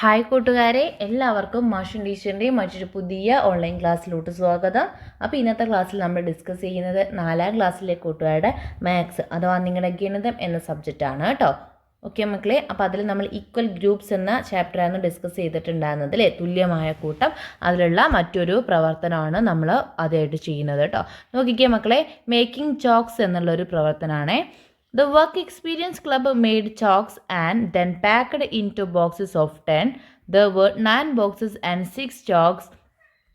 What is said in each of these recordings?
Hi കൂട്ടുകാരെ, എല്ലാവർക്കും മാഷൻ ടീച്ചറിൻ്റെയും മറ്റൊരു പുതിയ ഓൺലൈൻ ക്ലാസ്സിലോട്ട് സ്വാഗതം. അപ്പോൾ ഇന്നത്തെ ക്ലാസ്സിൽ നമ്മൾ ഡിസ്കസ് ചെയ്യുന്നത് 4ാം ക്ലാസ്സിലെ കൂട്ടുകാരുടെ മാത്സ് അഥവാ നിങ്ങളുടെ ഗണിതം എന്ന സബ്ജക്റ്റാണ് കേട്ടോ. ഓക്കെ മക്കളെ, അപ്പോൾ അതിൽ നമ്മൾ ഈക്വൽ ഗ്രൂപ്പ്സ് എന്ന ചാപ്റ്ററാണ് ഡിസ്കസ് ചെയ്തിട്ടുണ്ടായിരുന്നത് അല്ലേ. തുല്യമായ കൂട്ടം, അതിലുള്ള മറ്റൊരു പ്രവർത്തനമാണ് നമ്മൾ ആദ്യമായിട്ട് ചെയ്യുന്നത് കേട്ടോ. നോക്കിക്കേ മക്കളെ, മേക്കിംഗ് ചോക്സ് എന്നുള്ളൊരു പ്രവർത്തനമാണേ. The work experience club made chalks and then packed into boxes of 10. There were 9 boxes and 6 chalks.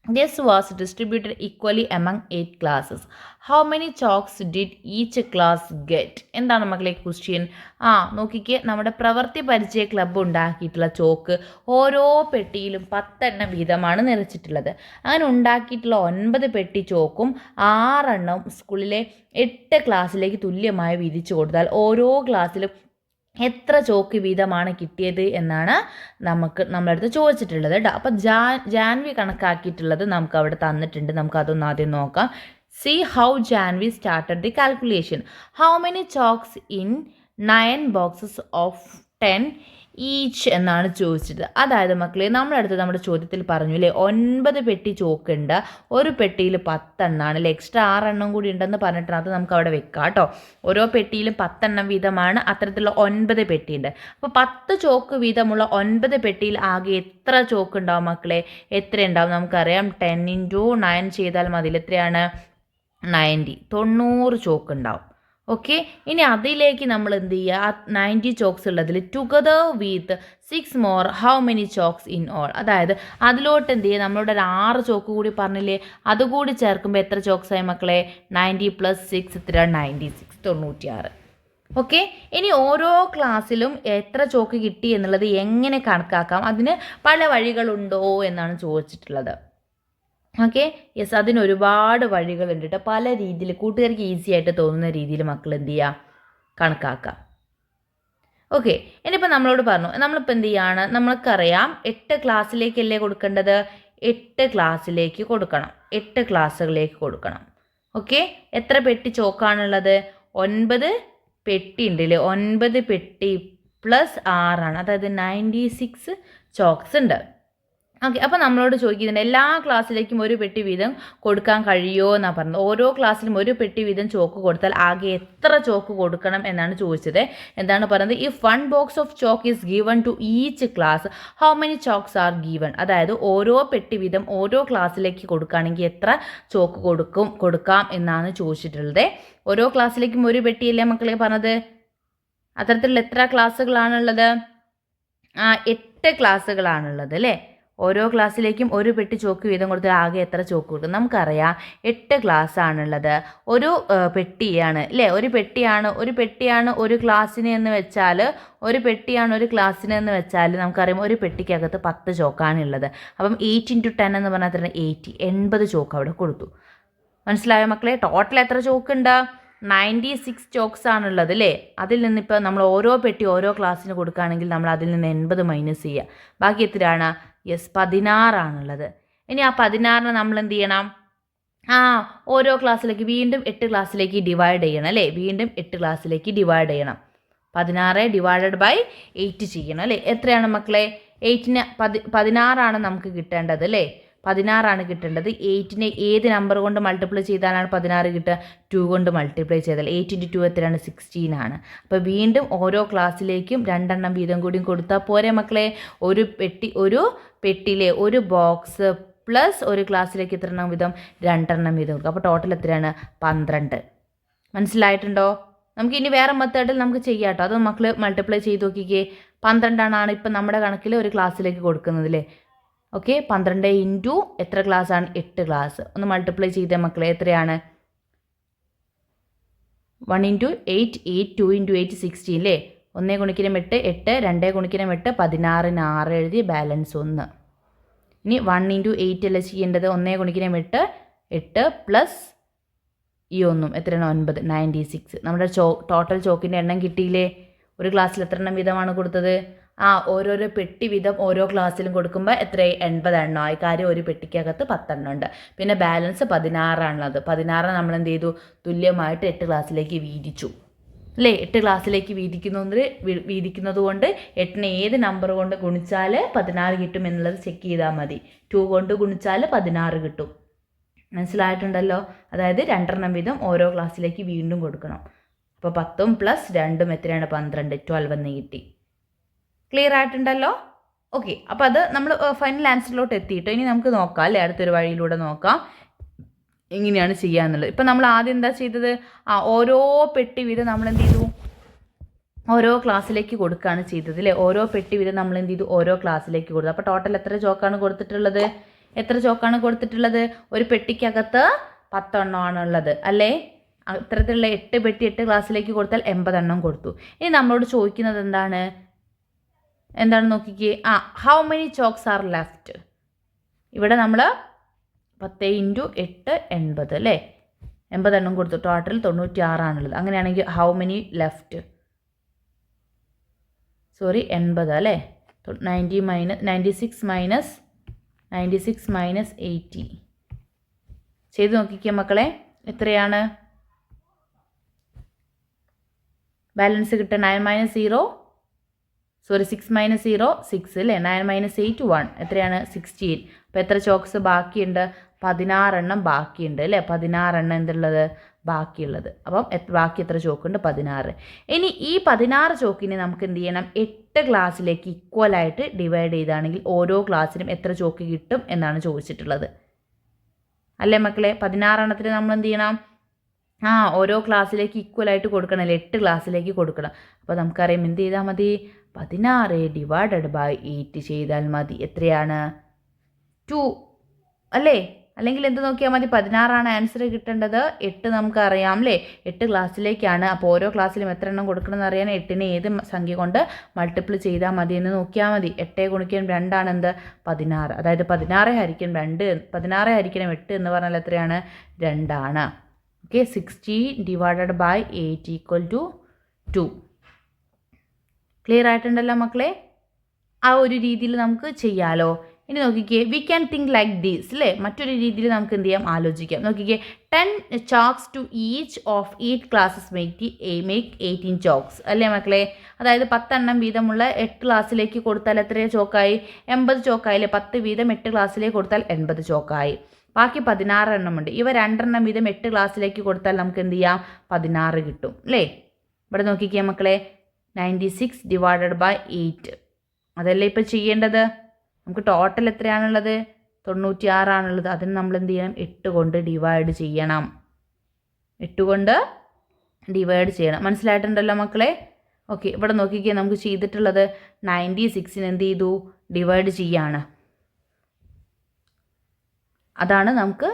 This was distributed equally among 8 classes. How many chalks did each class get? എന്താണ് മക്കളെ question? നോക്കിക്കേ, നമ്മുടെ പ്രവൃത്തി പരിചയ club ഉണ്ടാക്കിയിട്ടുള്ള chalk ഓരോ പെട്ടിയിലും 10 എണ്ണം വീതമാണ് നിറച്ചിട്ടുള്ളത്. അങ്ങനെ ഉണ്ടാക്കിയിട്ടുള്ള 9 പെട്ടി ചോക്കും 6 എണ്ണം സ്കൂളിലെ 8 ക്ലാസ്സിലേക്ക് തുല്യമായി വീതിച്ചു കൊടുത്താൽ ഓരോ ക്ലാസ്സിലും എത്ര ചോക്ക് വീതമാണ് കിട്ടിയത് എന്നാണ് നമ്മളടുത്ത് ചോദിച്ചിട്ടുള്ളത് കേട്ടോ. അപ്പം ജാൻവി കണക്കാക്കിയിട്ടുള്ളത് നമുക്ക് അവിടെ തന്നിട്ടുണ്ട്. നമുക്ക് അതൊന്ന് ആദ്യം നോക്കാം. See how Janvi started the calculation. How many chalks in 9 boxes of 10 each എന്നാണ് ചോദിച്ചത്. അതായത് മക്കളെ, നമ്മളടുത്ത് നമ്മുടെ ചോദ്യത്തിൽ പറഞ്ഞു അല്ലേ, 9 പെട്ടി ചോക്കുണ്ട്, ഒരു പെട്ടിയിൽ 10 എണ്ണമാണ് അല്ലേ, എക്സ്ട്രാ 6 എണ്ണം കൂടി ഉണ്ടെന്ന് പറഞ്ഞിട്ട് അത് നമുക്ക് അവിടെ വെക്കാം കേട്ടോ. ഓരോ പെട്ടിയിലും 10 എണ്ണം വീതമാണ്, അത്തരത്തിലുള്ള 9 പെട്ടിയുണ്ട്. അപ്പോൾ 10 ചോക്ക് വീതമുള്ള 9 പെട്ടിയിൽ ആകെ എത്ര ചോക്ക് ഉണ്ടാവും മക്കളെ? എത്ര ഉണ്ടാവും? നമുക്കറിയാം 10 × 9 ചെയ്താൽ മതി. എത്രയാണ്? 90 ചോക്ക് ഉണ്ടാവും. ഓക്കെ, ഇനി അതിലേക്ക് നമ്മൾ എന്ത് ചെയ്യുക? 90 ചോക്സ് ഉള്ളതിൽ together with 6 more how many chokes in all, അതായത് അതിലോട്ട് എന്ത് ചെയ്യുക? നമ്മളോട് ഒരു 6 ചോക്ക് കൂടി പറഞ്ഞില്ലേ, അതുകൂടി ചേർക്കുമ്പോൾ എത്ര ചോക്സ് ആയി മക്കളെ? 90 + 6 എത്ര? 96, 96. ഓക്കെ, ഇനി ഓരോ ക്ലാസ്സിലും എത്ര ചോക്ക് കിട്ടി എന്നുള്ളത് എങ്ങനെ കണക്കാക്കാം? അതിന് പല വഴികളുണ്ടോ എന്നാണ് ചോദിച്ചിട്ടുള്ളത്. ഓക്കെ, യെസ്, അതിന് ഒരുപാട് വഴികളുണ്ട് കേട്ടോ. പല രീതിയിൽ കൂട്ടുകാർക്ക് ഈസി ആയിട്ട് തോന്നുന്ന രീതിയിൽ മക്കൾ എന്ത് ചെയ്യുക? കണക്കാക്കാം. ഓക്കെ, ഇനിയിപ്പോൾ നമ്മളോട് പറഞ്ഞു, നമ്മളിപ്പോൾ എന്ത് ചെയ്യാണ്? നമ്മൾക്കറിയാം 8 ക്ലാസ്സിലേക്കല്ലേ കൊടുക്കേണ്ടത്? 8 ക്ലാസ്സിലേക്ക് കൊടുക്കണം, 8 ക്ലാസ്സുകളിലേക്ക് കൊടുക്കണം. ഓക്കെ, എത്ര പെട്ടി ചോക്കാണുള്ളത്? 9 പെട്ടി ഉണ്ട് അല്ലേ. 9 പെട്ടി + 6 അതായത് 96 ചോക്സ് ഉണ്ട്. ഓക്കെ, അപ്പോൾ നമ്മളോട് ചോദിക്കുന്നുണ്ട് എല്ലാ ക്ലാസ്സിലേക്കും ഒരു പെട്ടി വീതം കൊടുക്കാൻ കഴിയുമോ എന്നാണ് പറഞ്ഞത്. ഓരോ ക്ലാസ്സിലും ഒരു പെട്ടി വീതം ചോക്ക് കൊടുത്താൽ ആകെ എത്ര ചോക്ക് കൊടുക്കണം എന്നാണ് ചോദിച്ചത്. എന്താണ് പറയുന്നത്? If 1 box of chalk is given to each class how many chalks are given, അതായത് ഓരോ പെട്ടി വീതം ഓരോ ക്ലാസ്സിലേക്ക് കൊടുക്കുകയാണെങ്കിൽ എത്ര ചോക്ക് കൊടുക്കാം എന്നാണ് ചോദിച്ചിട്ടുള്ളത്. ഓരോ ക്ലാസ്സിലേക്കും ഒരു പെട്ടിയല്ലേ മക്കളെ പറഞ്ഞത്? അത്തരത്തിലുള്ള എത്ര ക്ലാസ്സുകളാണുള്ളത്? 8 ക്ലാസ്സുകളാണുള്ളത് അല്ലേ. ഓരോ ക്ലാസ്സിലേക്കും ഒരു പെട്ടി ചോക്ക് വീതം കൊടുത്താൽ ആകെ എത്ര ചോക്ക് കൊടുക്കും? നമുക്കറിയാം 8 ക്ലാസ് ആണുള്ളത്. ഒരു പെട്ടിയാണ് അല്ലേ, ഒരു പെട്ടിയാണ് ഒരു ക്ലാസ്സിന് എന്ന് വെച്ചാൽ, ഒരു പെട്ടിയാണ് ഒരു ക്ലാസ്സിന് എന്ന് വെച്ചാൽ നമുക്കറിയാം ഒരു പെട്ടിക്കകത്ത് 10 ചോക്കാണുള്ളത്. അപ്പം 8 × 10 എന്ന് പറഞ്ഞാൽ എത്ര? 80 ചോക്ക് അവിടെ കൊടുത്തു. മനസ്സിലായോ മക്കളെ? ടോട്ടൽ എത്ര ചോക്കുണ്ട്? 96 ചോക്സ് ആണുള്ളത് അല്ലേ. അതിൽ നിന്നിപ്പോൾ നമ്മൾ ഓരോ പെട്ടി ഓരോ ക്ലാസ്സിന് കൊടുക്കുകയാണെങ്കിൽ നമ്മൾ അതിൽ നിന്ന് 80 മൈനസ് ചെയ്യുക. ബാക്കി എത്രയാണ്? യെസ്, 16 ആണുള്ളത്. ഇനി ആ 16 നമ്മൾ എന്ത് ചെയ്യണം? ഓരോ ക്ലാസ്സിലേക്ക് വീണ്ടും 8 ക്ലാസ്സിലേക്ക് ഡിവൈഡ് ചെയ്യണം അല്ലേ. വീണ്ടും 8 ക്ലാസ്സിലേക്ക് ഡിവൈഡ് ചെയ്യണം. 16 ÷ 8 ചെയ്യണം അല്ലേ. എത്രയാണ് മക്കളെ? 8ന് 16 നമുക്ക് കിട്ടേണ്ടത് അല്ലേ. 16 കിട്ടേണ്ടത്. 8നെ ഏത് നമ്പർ കൊണ്ട് മൾട്ടിപ്ലൈ ചെയ്താലാണ് 16 കിട്ടുക? 2 കൊണ്ട് മൾട്ടിപ്ലൈ ചെയ്താൽ 8 × 2 എത്രയാണ്? 16 ആണ്. അപ്പോൾ വീണ്ടും ഓരോ ക്ലാസ്സിലേക്കും 2 എണ്ണം വീതം കൂടി കൊടുത്താൽ പോരെ മക്കളെ? ഒരു പെട്ടിയിലെ ഒരു ബോക്സ് പ്ലസ് ഒരു ക്ലാസ്സിലേക്ക് എത്ര എണ്ണം വീതം? 2 എണ്ണം വീതം കൊടുക്കുക. അപ്പോൾ ടോട്ടൽ എത്രയാണ്? 12. മനസ്സിലായിട്ടുണ്ടോ? നമുക്ക് ഇനി വേറെ മെത്തേഡിൽ നമുക്ക് ചെയ്യാം കേട്ടോ. അത് മക്കൾ മൾട്ടിപ്ലൈ ചെയ്ത് നോക്കിക്കേ. 12 ഇപ്പം നമ്മുടെ കണക്കിൽ ഒരു ക്ലാസ്സിലേക്ക് കൊടുക്കുന്നത് അല്ലേ. ഓക്കെ, 12 × എത്ര ക്ലാസ്സാണ്? 8 ക്ലാസ്. ഒന്ന് മൾട്ടിപ്ലൈ ചെയ്ത മക്കളെ എത്രയാണ്? 1 × 8, 8, 2 × 8, 16 അല്ലേ. 1 × 8, 8, 2 × 8, 16ന് 6 എഴുതി, ബാലൻസ് 1. ഇനി 1 × 8 അല്ലേ ചെയ്യേണ്ടത്? 1 × 8, 8 പ്ലസ് ഈ 1 എത്രയാണ്? 9, 96. നമ്മുടെ ടോട്ടൽ ചോക്കിൻ്റെ എണ്ണം കിട്ടിയില്ലേ? ഒരു ക്ലാസ്സിൽ എത്ര എണ്ണം വീതമാണ് കൊടുത്തത്? ഓരോരോ പെട്ടി വീതം ഓരോ ക്ലാസ്സിലും കൊടുക്കുമ്പോൾ എത്ര? 80 എണ്ണമായി. കാര്യം ഒരു പെട്ടിക്കകത്ത് 10 എണ്ണം ഉണ്ട്. പിന്നെ ബാലൻസ് 16 ആണുള്ളത്. 16 നമ്മൾ എന്ത് ചെയ്തു? തുല്യമായിട്ട് 8 ക്ലാസ്സിലേക്ക് വീതിച്ചു. അല്ലേ? 8 ക്ലാസ്സിലേക്ക് വീതിക്കുന്നത് കൊണ്ട് 8നെ ഏത് നമ്പർ കൊണ്ട് ഗുണിച്ചാൽ 16 കിട്ടും എന്നുള്ളത് ചെക്ക് ചെയ്താൽ മതി. 2 കൊണ്ട് ഗുണിച്ചാൽ 16 കിട്ടും. മനസ്സിലായിട്ടുണ്ടല്ലോ? അതായത് 2 വീതം ഓരോ ക്ലാസ്സിലേക്ക് വീണ്ടും കൊടുക്കണം. അപ്പോൾ 10 + 2 എത്രയാണ്? 12. 12 എന്ന് കിട്ടി. ക്ലിയർ ആയിട്ടുണ്ടല്ലോ? ഓക്കെ. അപ്പോൾ അത് നമ്മൾ ഫൈനൽ ആൻസറിലോട്ട് എത്തിയിട്ട് ഇനി നമുക്ക് നോക്കാം അല്ലേ? അടുത്തൊരു വഴിയിലൂടെ നോക്കാം എങ്ങനെയാണ് ചെയ്യാന്നുള്ളത്. ഇപ്പം നമ്മൾ ആദ്യം എന്താ ചെയ്തത്? ഓരോ പെട്ടി വീതം നമ്മൾ എന്ത് ചെയ്തു? ഓരോ ക്ലാസ്സിലേക്ക് കൊടുക്കുകയാണ് ചെയ്തത് അല്ലേ? ഓരോ പെട്ടി വീതം നമ്മൾ എന്ത് ചെയ്തു? ഓരോ ക്ലാസ്സിലേക്ക് കൊടുത്തു. അപ്പോൾ ടോട്ടൽ എത്ര ചോക്കാണ് കൊടുത്തിട്ടുള്ളത്? ഒരു പെട്ടിക്കകത്ത് 10 എണ്ണമാണുള്ളത് അല്ലേ? അത്തരത്തിലുള്ള 8 പെട്ടി 8 ക്ലാസ്സിലേക്ക് കൊടുത്താൽ 80 എണ്ണം കൊടുത്തു. ഇനി നമ്മളോട് ചോദിക്കുന്നത് എന്താണ് നോക്കിക്കേ. How many chalks R left? ഇവിടെ നമ്മൾ 10 × 8 80 അല്ലേ? 80 എണ്ണം കൊടുത്തു. ടോട്ടൽ 96 ആണുള്ളത്. അങ്ങനെയാണെങ്കിൽ ഹൗ മെനി ലെഫ്റ്റ്? 80 അല്ലേ? 96 മൈനസ് 80 ചെയ്ത് നോക്കിക്കുക മക്കളെ. എത്രയാണ് ബാലൻസ് കിട്ടുക? 9 - 0 6 - 0 6 അല്ലേ? 9 - 8 1 എത്രയാണ്? 16. അപ്പോൾ എത്ര ചോക്സ് ബാക്കിയുണ്ട്? 16 എണ്ണം ബാക്കിയുണ്ട് അല്ലേ? 16 എണ്ണം എന്തുള്ളത്? ബാക്കിയുള്ളത്. അപ്പം ബാക്കി എത്ര ചോക്കുണ്ട്? 16. ഇനി ഈ 16 ചോക്കിനെ നമുക്ക് എന്ത് ചെയ്യണം? 8 ക്ലാസ്സിലേക്ക് ഈക്വലായിട്ട് ഡിവൈഡ് ചെയ്താണെങ്കിൽ ഓരോ ക്ലാസ്സിനും എത്ര ചോക്ക് കിട്ടും എന്നാണ് ചോദിച്ചിട്ടുള്ളത് അല്ലേ മക്കളെ? 16 എണ്ണത്തിന് നമ്മൾ എന്ത് ചെയ്യണം? ഓരോ ക്ലാസ്സിലേക്ക് ഈക്വലായിട്ട് കൊടുക്കണമല്ലേ? 8 ക്ലാസ്സിലേക്ക് കൊടുക്കണം. അപ്പോൾ നമുക്കറിയാം എന്ത് ചെയ്താൽ മതി? 16 / 8 ചെയ്താൽ മതി. എത്രയാണ്? 2 അല്ലേ? അല്ലെങ്കിൽ എന്ത് നോക്കിയാൽ മതി? 16 ആൻസർ കിട്ടേണ്ടത്. 8 നമുക്കറിയാം അല്ലേ? 8 ക്ലാസ്സിലേക്കാണ്. അപ്പോൾ ഓരോ ക്ലാസ്സിലും എത്ര എണ്ണം കൊടുക്കണമെന്ന് അറിയാൻ 8നെ ഏത് സംഖ്യ കൊണ്ട് മൾട്ടിപ്പിൾ ചെയ്താൽ മതി എന്ന് നോക്കിയാൽ മതി. 8 × 2 ആണ് എന്ത്? 16. അതായത് 16 × 2 16 × 8 എന്ന് പറഞ്ഞാൽ എത്രയാണ്? 2 ആണ്. ഓക്കെ. 16 / 8 = 2. ക്ലിയർ ആയിട്ടുണ്ടല്ലോ മക്കളെ? ആ ഒരു രീതിയിൽ നമുക്ക് ചെയ്യാലോ. ഇനി നോക്കിക്കേ, we can think like these അല്ലേ? മറ്റൊരു രീതിയിൽ നമുക്ക് എന്ത് ചെയ്യാം? ആലോചിക്കാം. നോക്കിക്കേ, 10 chalks to each of 8 classes make 18 chalks അല്ലേ മക്കളെ? അതായത് 10 എണ്ണം വീതമുള്ള 8 ക്ലാസ്സിലേക്ക് കൊടുത്താൽ എത്രയോ ചോക്കായി? 80 ചോക്കായില്ലേ? 10 വീതം 8 ക്ലാസ്സിലേക്ക് കൊടുത്താൽ 80 ചോക്കായി. ബാക്കി 16 എണ്ണമുണ്ട്. ഇവ 2 എണ്ണം വീതം 8 ക്ലാസ്സിലേക്ക് കൊടുത്താൽ നമുക്ക് എന്ത് ചെയ്യാം? 16 കിട്ടും അല്ലേ? ഇവിടെ നോക്കിക്കേ മക്കളെ, 96 / 8 അതല്ലേ ഇപ്പോൾ ചെയ്യേണ്ടത്? നമുക്ക് ടോട്ടൽ എത്രയാണുള്ളത്? 96 ആണുള്ളത്. അതിന് നമ്മൾ എന്ത് ചെയ്യണം? 8 കൊണ്ട് ഡിവൈഡ് ചെയ്യണം. 8 കൊണ്ട് ഡിവൈഡ് ചെയ്യണം. മനസ്സിലായിട്ടുണ്ടല്ലോ മക്കളെ? ഓക്കെ. ഇവിടെ നോക്കിക്കേ, നമുക്ക് ചെയ്തിട്ടുള്ളത് 96നെ എന്ത് ചെയ്തു? ഡിവൈഡ് ചെയ്യാണ്. അതാണ് നമുക്ക്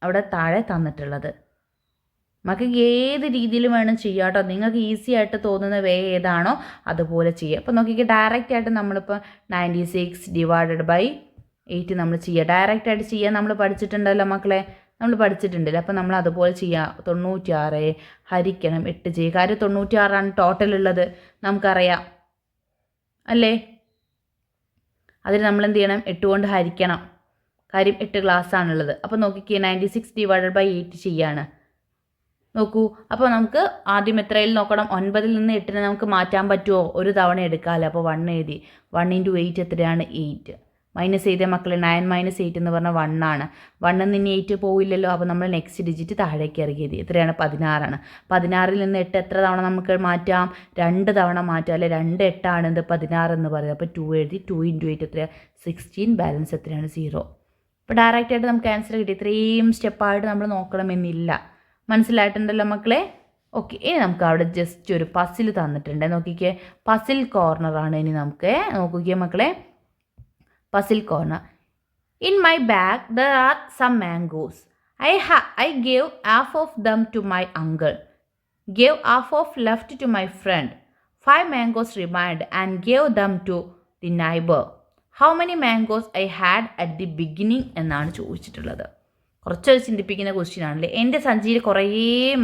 അവിടെ താഴെ തന്നിട്ടുള്ളത്. നമുക്ക് ഏത് രീതിയിലും വേണം ചെയ്യാം കേട്ടോ. നിങ്ങൾക്ക് ഈസി ആയിട്ട് തോന്നുന്ന വേ ഏതാണോ അതുപോലെ ചെയ്യുക. അപ്പോൾ നോക്കിക്കുക, ഡയറക്റ്റ് ആയിട്ട് നമ്മളിപ്പോൾ 96 / 8 നമ്മൾ ചെയ്യുക. ഡയറക്റ്റ് ആയിട്ട് ചെയ്യാൻ നമ്മൾ പഠിച്ചിട്ടുണ്ടല്ലോ മക്കളെ? നമ്മൾ പഠിച്ചിട്ടുണ്ടല്ലോ. അപ്പോൾ നമ്മൾ അതുപോലെ ചെയ്യുക. 96 ഹരിക്കണം 8 ചെയ്യുക. കാര്യം 96 ആണ് ടോട്ടൽ ഉള്ളത്, നമുക്കറിയാം അല്ലേ? അതിന് നമ്മൾ എന്ത് ചെയ്യണം? 8 കൊണ്ട് ഹരിക്കണം. കാര്യം 8 ക്ലാസ് ആണുള്ളത്. അപ്പോൾ നോക്കിക്കുക, 96 / 8 ചെയ്യാണ്. നോക്കൂ. അപ്പോൾ നമുക്ക് ആദ്യം എത്രയിൽ നോക്കണം? 9ൽ നിന്ന് 8നെ നമുക്ക് മാറ്റാൻ പറ്റുമോ? ഒരു തവണ എടുക്കാമല്ലോ. അപ്പോൾ 1 എഴുതി. 1 × 8 എത്രയാണ്? 8. മൈനസ് ചെയ്ത മക്കളെ, 9 - 8 എന്ന് പറഞ്ഞാൽ 1 ആണ്. 1ൽ നിന്ന് 8 പോവില്ലല്ലോ. അപ്പോൾ നമ്മൾ നെക്സ്റ്റ് ഡിജിറ്റ് താഴേക്ക് ഇറങ്ങിയത് എത്രയാണ്? 16 ആണ്. 16ൽ നിന്ന് 8 എത്ര തവണ നമുക്ക് മാറ്റാം? 2 തവണ മാറ്റാം അല്ലേ? 2 8 ആണ് എന്ത്? 16 എന്ന് പറയുന്നത്. അപ്പോൾ 2 എഴുതി. 2 × 8 എത്രയാണ്? 16. ബാലൻസ് എത്രയാണ്? 0. അപ്പോൾ ഡയറക്റ്റ് ആയിട്ട് നമുക്ക് ആൻസർ കിട്ടി. ഇത്രയും സ്റ്റെപ്പായിട്ട് നമ്മൾ നോക്കണമെന്നില്ല. മനസ്സിലായിട്ടുണ്ടല്ലോ മക്കളെ? ഓക്കെ. ഇനി നമുക്ക് അവിടെ ജസ്റ്റ് ഒരു പസിൽ തന്നിട്ടുണ്ട്. നോക്കിക്കേ, പസിൽ കോർണറാണ്. ഇനി നമുക്ക് നോക്കിക്കേ മക്കളെ, puzzle corner. In my bag there are some mangoes. I gave half of them to my uncle, gave half of left to my friend. 5 mangoes remained and gave them to the neighbor. How many mangoes I had at the beginning എന്നാണ് ചോദിച്ചിട്ടുള്ളത്. കുറച്ചൊരു ചിന്തിപ്പിക്കുന്ന question ആണല്ലേ. എൻ്റെ സഞ്ചിയിൽ കുറേ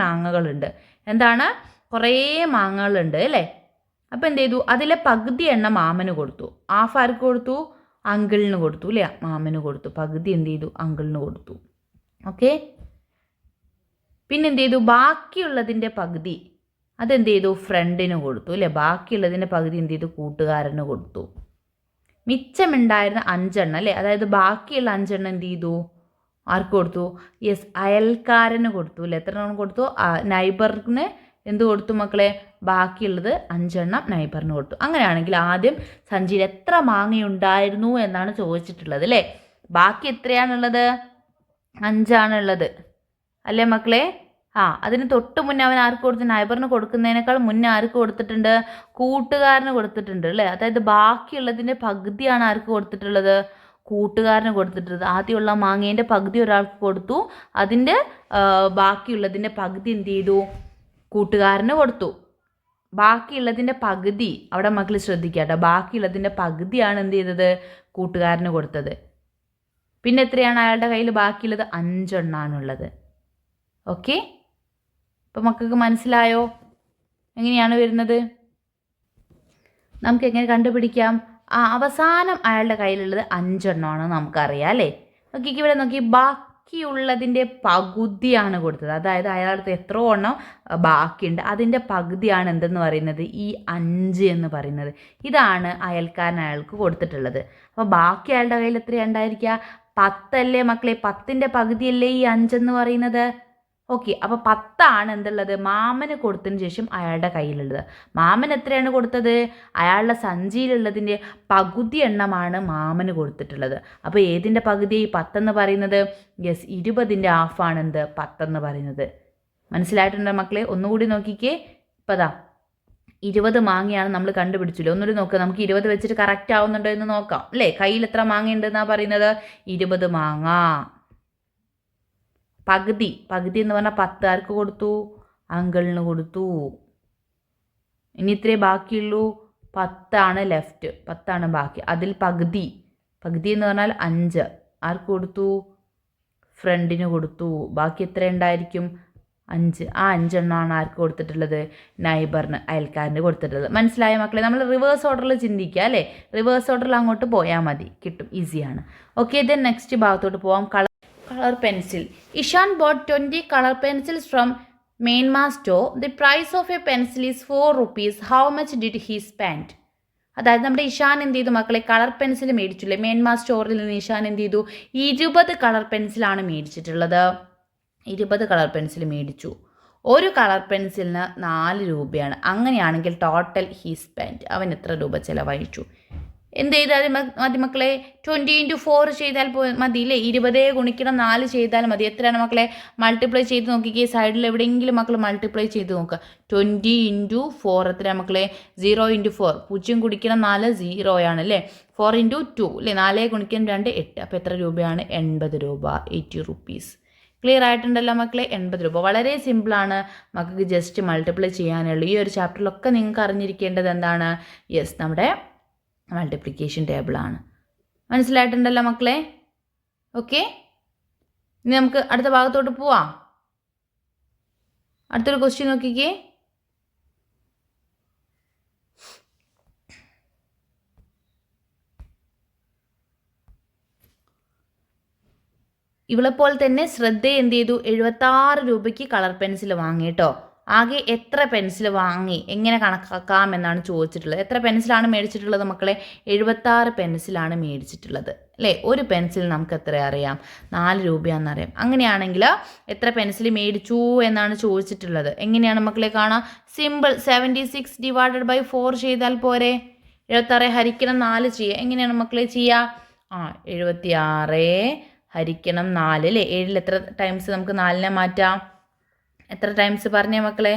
മാങ്ങകളുണ്ട്. എന്താണ്? കുറേ മാങ്ങകളുണ്ട് അല്ലേ? അപ്പോൾ എന്ത് ചെയ്തു? അതിലെ പകുതി എണ്ണം മാമന് കൊടുത്തു. ഹാഫ് ആർക്ക് കൊടുത്തു? അങ്കിളിന് കൊടുത്തു അല്ലേ? മാമന് കൊടുത്തു. പകുതി എന്ത് ചെയ്തു? അങ്കിളിന് കൊടുത്തു. ഓക്കെ. പിന്നെ എന്ത് ചെയ്തു? ബാക്കിയുള്ളതിൻ്റെ പകുതി അതെന്ത് ചെയ്തു, ഫ്രണ്ടിന് കൊടുത്തു അല്ലേ. ബാക്കിയുള്ളതിൻ്റെ പകുതി എന്ത് ചെയ്തു, കൂട്ടുകാരന് കൊടുത്തു. മിച്ചമുണ്ടായിരുന്ന 5 അല്ലേ, അതായത് ബാക്കിയുള്ള 5 എന്ത് ചെയ്തു, ആർക്ക് കൊടുത്തു, യെസ് അയൽക്കാരന് കൊടുത്തു അല്ലേ. എത്ര എണ്ണം കൊടുത്തു, നൈബറിന് എന്ത് കൊടുത്തു മക്കളെ, ബാക്കിയുള്ളത് 5 നൈബറിന് കൊടുത്തു. അങ്ങനെയാണെങ്കിൽ ആദ്യം സഞ്ചിയിൽ എത്ര മാങ്ങയുണ്ടായിരുന്നു എന്നാണ് ചോദിച്ചിട്ടുള്ളത് അല്ലേ. ബാക്കി എത്രയാണുള്ളത്, 5 അല്ലേ മക്കളെ. അതിന് തൊട്ട് മുന്നേ അവൻ ആർക്ക് കൊടുത്തു, നൈബറിന് കൊടുക്കുന്നതിനേക്കാൾ മുന്നേ ആർക്ക് കൊടുത്തിട്ടുണ്ട്, കൂട്ടുകാരന് കൊടുത്തിട്ടുണ്ട് അല്ലേ. അതായത് ബാക്കിയുള്ളതിൻ്റെ പകുതിയാണ് ആർക്ക് കൊടുത്തിട്ടുള്ളത്, കൂട്ടുകാരന് കൊടുത്തിട്ടുള്ളത്. ആദ്യമുള്ള മാങ്ങേൻ്റെ പകുതി ഒരാൾക്ക് കൊടുത്തു, അതിൻ്റെ ബാക്കിയുള്ളതിൻ്റെ പകുതി എന്ത് ചെയ്തു, കൂട്ടുകാരന് കൊടുത്തു. ബാക്കിയുള്ളതിൻ്റെ പകുതി, അവിടെ മക്കൾ ശ്രദ്ധിക്കാട്ടോ, ബാക്കിയുള്ളതിൻ്റെ പകുതിയാണ് എന്ത് ചെയ്തത്, കൂട്ടുകാരന് കൊടുത്തത്. പിന്നെ എത്രയാണ് അയാളുടെ കയ്യിൽ ബാക്കിയുള്ളത്, 5 ഓക്കെ. അപ്പോൾ മക്കൾക്ക് മനസ്സിലായോ എങ്ങനെയാണ് വരുന്നത്. നമുക്ക് എങ്ങനെ കണ്ടുപിടിക്കാം, അവസാനം അയാളുടെ കയ്യിലുള്ളത് 5 നമുക്കറിയാം അല്ലേ. നോക്കിക്ക് ഇവിടെ നോക്കി, ബാക്കിയുള്ളതിൻ്റെ പകുതിയാണ് കൊടുത്തത്. അതായത് അയാളുടെ എത്ര എണ്ണം ബാക്കിയുണ്ട് അതിൻ്റെ പകുതിയാണ് എന്തെന്ന് പറയുന്നത്, ഈ 5 എന്ന് പറയുന്നത്. ഇതാണ് അയൽക്കാരൻ അയാൾക്ക് കൊടുത്തിട്ടുള്ളത്. അപ്പോൾ ബാക്കി അയാളുടെ കയ്യിൽ എത്രയാണ് ഉണ്ടായിരിക്കുക, 10 അല്ലേ മക്കളെ. 10ൻ്റെ പകുതിയല്ലേ ഈ 5 എന്ന് പറയുന്നത്. ഓക്കെ, അപ്പോൾ 10 എന്തുള്ളത്, മാമന് കൊടുത്തതിന് ശേഷം അയാളുടെ കയ്യിലുള്ളത്. മാമൻ എത്രയാണ് കൊടുത്തത്, അയാളുടെ സഞ്ചിയിലുള്ളതിൻ്റെ പകുതി എണ്ണമാണ് മാമന് കൊടുത്തിട്ടുള്ളത്. അപ്പോൾ ഏതിൻ്റെ പകുതി 10 എന്ന് പറയുന്നത്, യെസ് 20ൻ്റെ ഹാഫാണ് എന്ത് 10 എന്ന് പറയുന്നത്. മനസ്സിലായിട്ടുണ്ടോ മക്കളെ. ഒന്നുകൂടി നോക്കിക്കേ. ഇപ്പോൾ അതാ 20 മാങ്ങയാണ് നമ്മൾ കണ്ടുപിടിച്ചില്ലേ. ഒന്നുകൂടി നോക്കുക, നമുക്ക് 20 വെച്ചിട്ട് കറക്റ്റ് ആവുന്നുണ്ടോ എന്ന് നോക്കാം അല്ലേ. കയ്യിൽ എത്ര മാങ്ങ ഉണ്ടെന്നാണ് പറയുന്നത്, 20 മാങ്ങ. പകുതി എന്ന് പറഞ്ഞാൽ 10 ആർക്ക് കൊടുത്തു, അങ്കിളിന് കൊടുത്തു. ഇനി ഇത്രേ ബാക്കിയുള്ളൂ, 10 ലെഫ്റ്റ്, 10 ബാക്കി. അതിൽ പകുതി എന്ന് പറഞ്ഞാൽ 5 ആർക്ക് കൊടുത്തു, ഫ്രണ്ടിന് കൊടുത്തു. ബാക്കി എത്ര ഉണ്ടായിരിക്കും, 5. ആ 5 ആർക്ക് കൊടുത്തിട്ടുള്ളത്, നൈബറിന്, അയൽക്കാരന് കൊടുത്തിട്ടുള്ളത്. മനസ്സിലായ മക്കളെ. നമ്മൾ റിവേഴ്സ് ഓർഡറിൽ ചിന്തിക്കുക അല്ലേ. റിവേഴ്സ് ഓർഡറിൽ അങ്ങോട്ട് പോയാൽ മതി, കിട്ടും, ഈസിയാണ്. ഓക്കെ, ദെൻ നെക്സ്റ്റ് ഭാഗത്തോട്ട് പോവാം. Color pencil. Ishan bought 20 color pencils from Myanmar store. The price of a pencil is 4 rupees. How much did he spend? അതായത് നമ്മുടെ ഇഷാൻ എന്ത് ചെയ്തു മക്കളെ, കളർ പെൻസിൽ മേടിച്ചില്ലേ മ്യാൻമാർ സ്റ്റോറിൽ നിന്ന്. ഇഷാൻ എന്ത് ചെയ്തു, 20 കളർ പെൻസിലാണ് മേടിച്ചിട്ടുള്ളത്. 20 കളർ പെൻസിൽ മേടിച്ചു. ഒരു കളർ പെൻസിലിന് 4 രൂപയാണ്. അങ്ങനെയാണെങ്കിൽ ടോട്ടൽ ഹി സ്പെൻഡ്, അവൻ എത്ര രൂപ ചിലവഴിച്ചു. എന്ത് ചെയ്താൽ മതി മക്കളെ, 20 × 4 ചെയ്താൽ മതി ഇല്ലേ. 20 ഗുണിക്കണം 4 ചെയ്താൽ മതി. എത്രയാണ് മക്കളെ, മൾട്ടിപ്ലൈ ചെയ്ത് നോക്കിക്കേ. സൈഡിൽ എവിടെയെങ്കിലും മക്കൾ മൾട്ടിപ്ലൈ ചെയ്ത് നോക്കുക. 20 × 4 എത്രയാണ് മക്കളെ, 0 × 4, 0 ഗുണിക്കണം 4 0 ആണല്ലേ. 4 × 2 അല്ലേ, 4 ഗുണിക്കണം 2 8. അപ്പോൾ എത്ര രൂപയാണ്, 80 രൂപ, 80 റുപ്പീസ്. ക്ലിയർ ആയിട്ടുണ്ടല്ലോ മക്കളെ. 80 രൂപ. വളരെ സിമ്പിളാണ്, മക്കൾക്ക് ജസ്റ്റ് മൾട്ടിപ്ലൈ ചെയ്യാനുള്ളൂ. ഈ ഒരു ചാപ്റ്ററിലൊക്കെ നിങ്ങൾക്ക് അറിഞ്ഞിരിക്കേണ്ടത് എന്താണ്, യെസ് നമ്മുടെ മൾട്ടിപ്ലിക്കേഷൻ ടേബിളാണ്. മനസ്സിലായിട്ടുണ്ടല്ലോ മക്കളെ. ഓക്കെ, ഇനി നമുക്ക് അടുത്ത ഭാഗത്തോട്ട് പോവാം. അടുത്തൊരു ക്വസ്റ്റ്യൻ നോക്കിക്കേ. ഇവളെപ്പോലെ തന്നെ ശ്രദ്ധയെ എന്ത് ചെയ്തു, 76 രൂപയ്ക്ക് കളർ പെൻസിൽ വാങ്ങി കേട്ടോ. ആകെ എത്ര പെൻസിൽ വാങ്ങി, എങ്ങനെ കണക്കാക്കാം എന്നാണ് ചോദിച്ചിട്ടുള്ളത്. എത്ര പെൻസിലാണ് മേടിച്ചിട്ടുള്ളത് മക്കളെ, 76 പെൻസിലാണ് മേടിച്ചിട്ടുള്ളത് അല്ലേ. ഒരു പെൻസിൽ നമുക്ക് എത്ര അറിയാം, 4 രൂപയാണെന്നറിയാം. അങ്ങനെയാണെങ്കിൽ എത്ര പെൻസിൽ മേടിച്ചു എന്നാണ് ചോദിച്ചിട്ടുള്ളത്. എങ്ങനെയാണ് മക്കളെ കാണാം, സിമ്പിൾ. 76 ÷ 4 ചെയ്താൽ പോരെ. 76 ഹരിക്കണം 4 ചെയ്യുക. എങ്ങനെയാണ് മക്കളെ ചെയ്യുക, 76 ഹരിക്കണം 4 അല്ലേ. 7ൽ എത്ര ടൈംസ് നമുക്ക് 4നെ മാറ്റാം, എത്ര ടൈംസ് പറഞ്ഞേ മക്കളെ,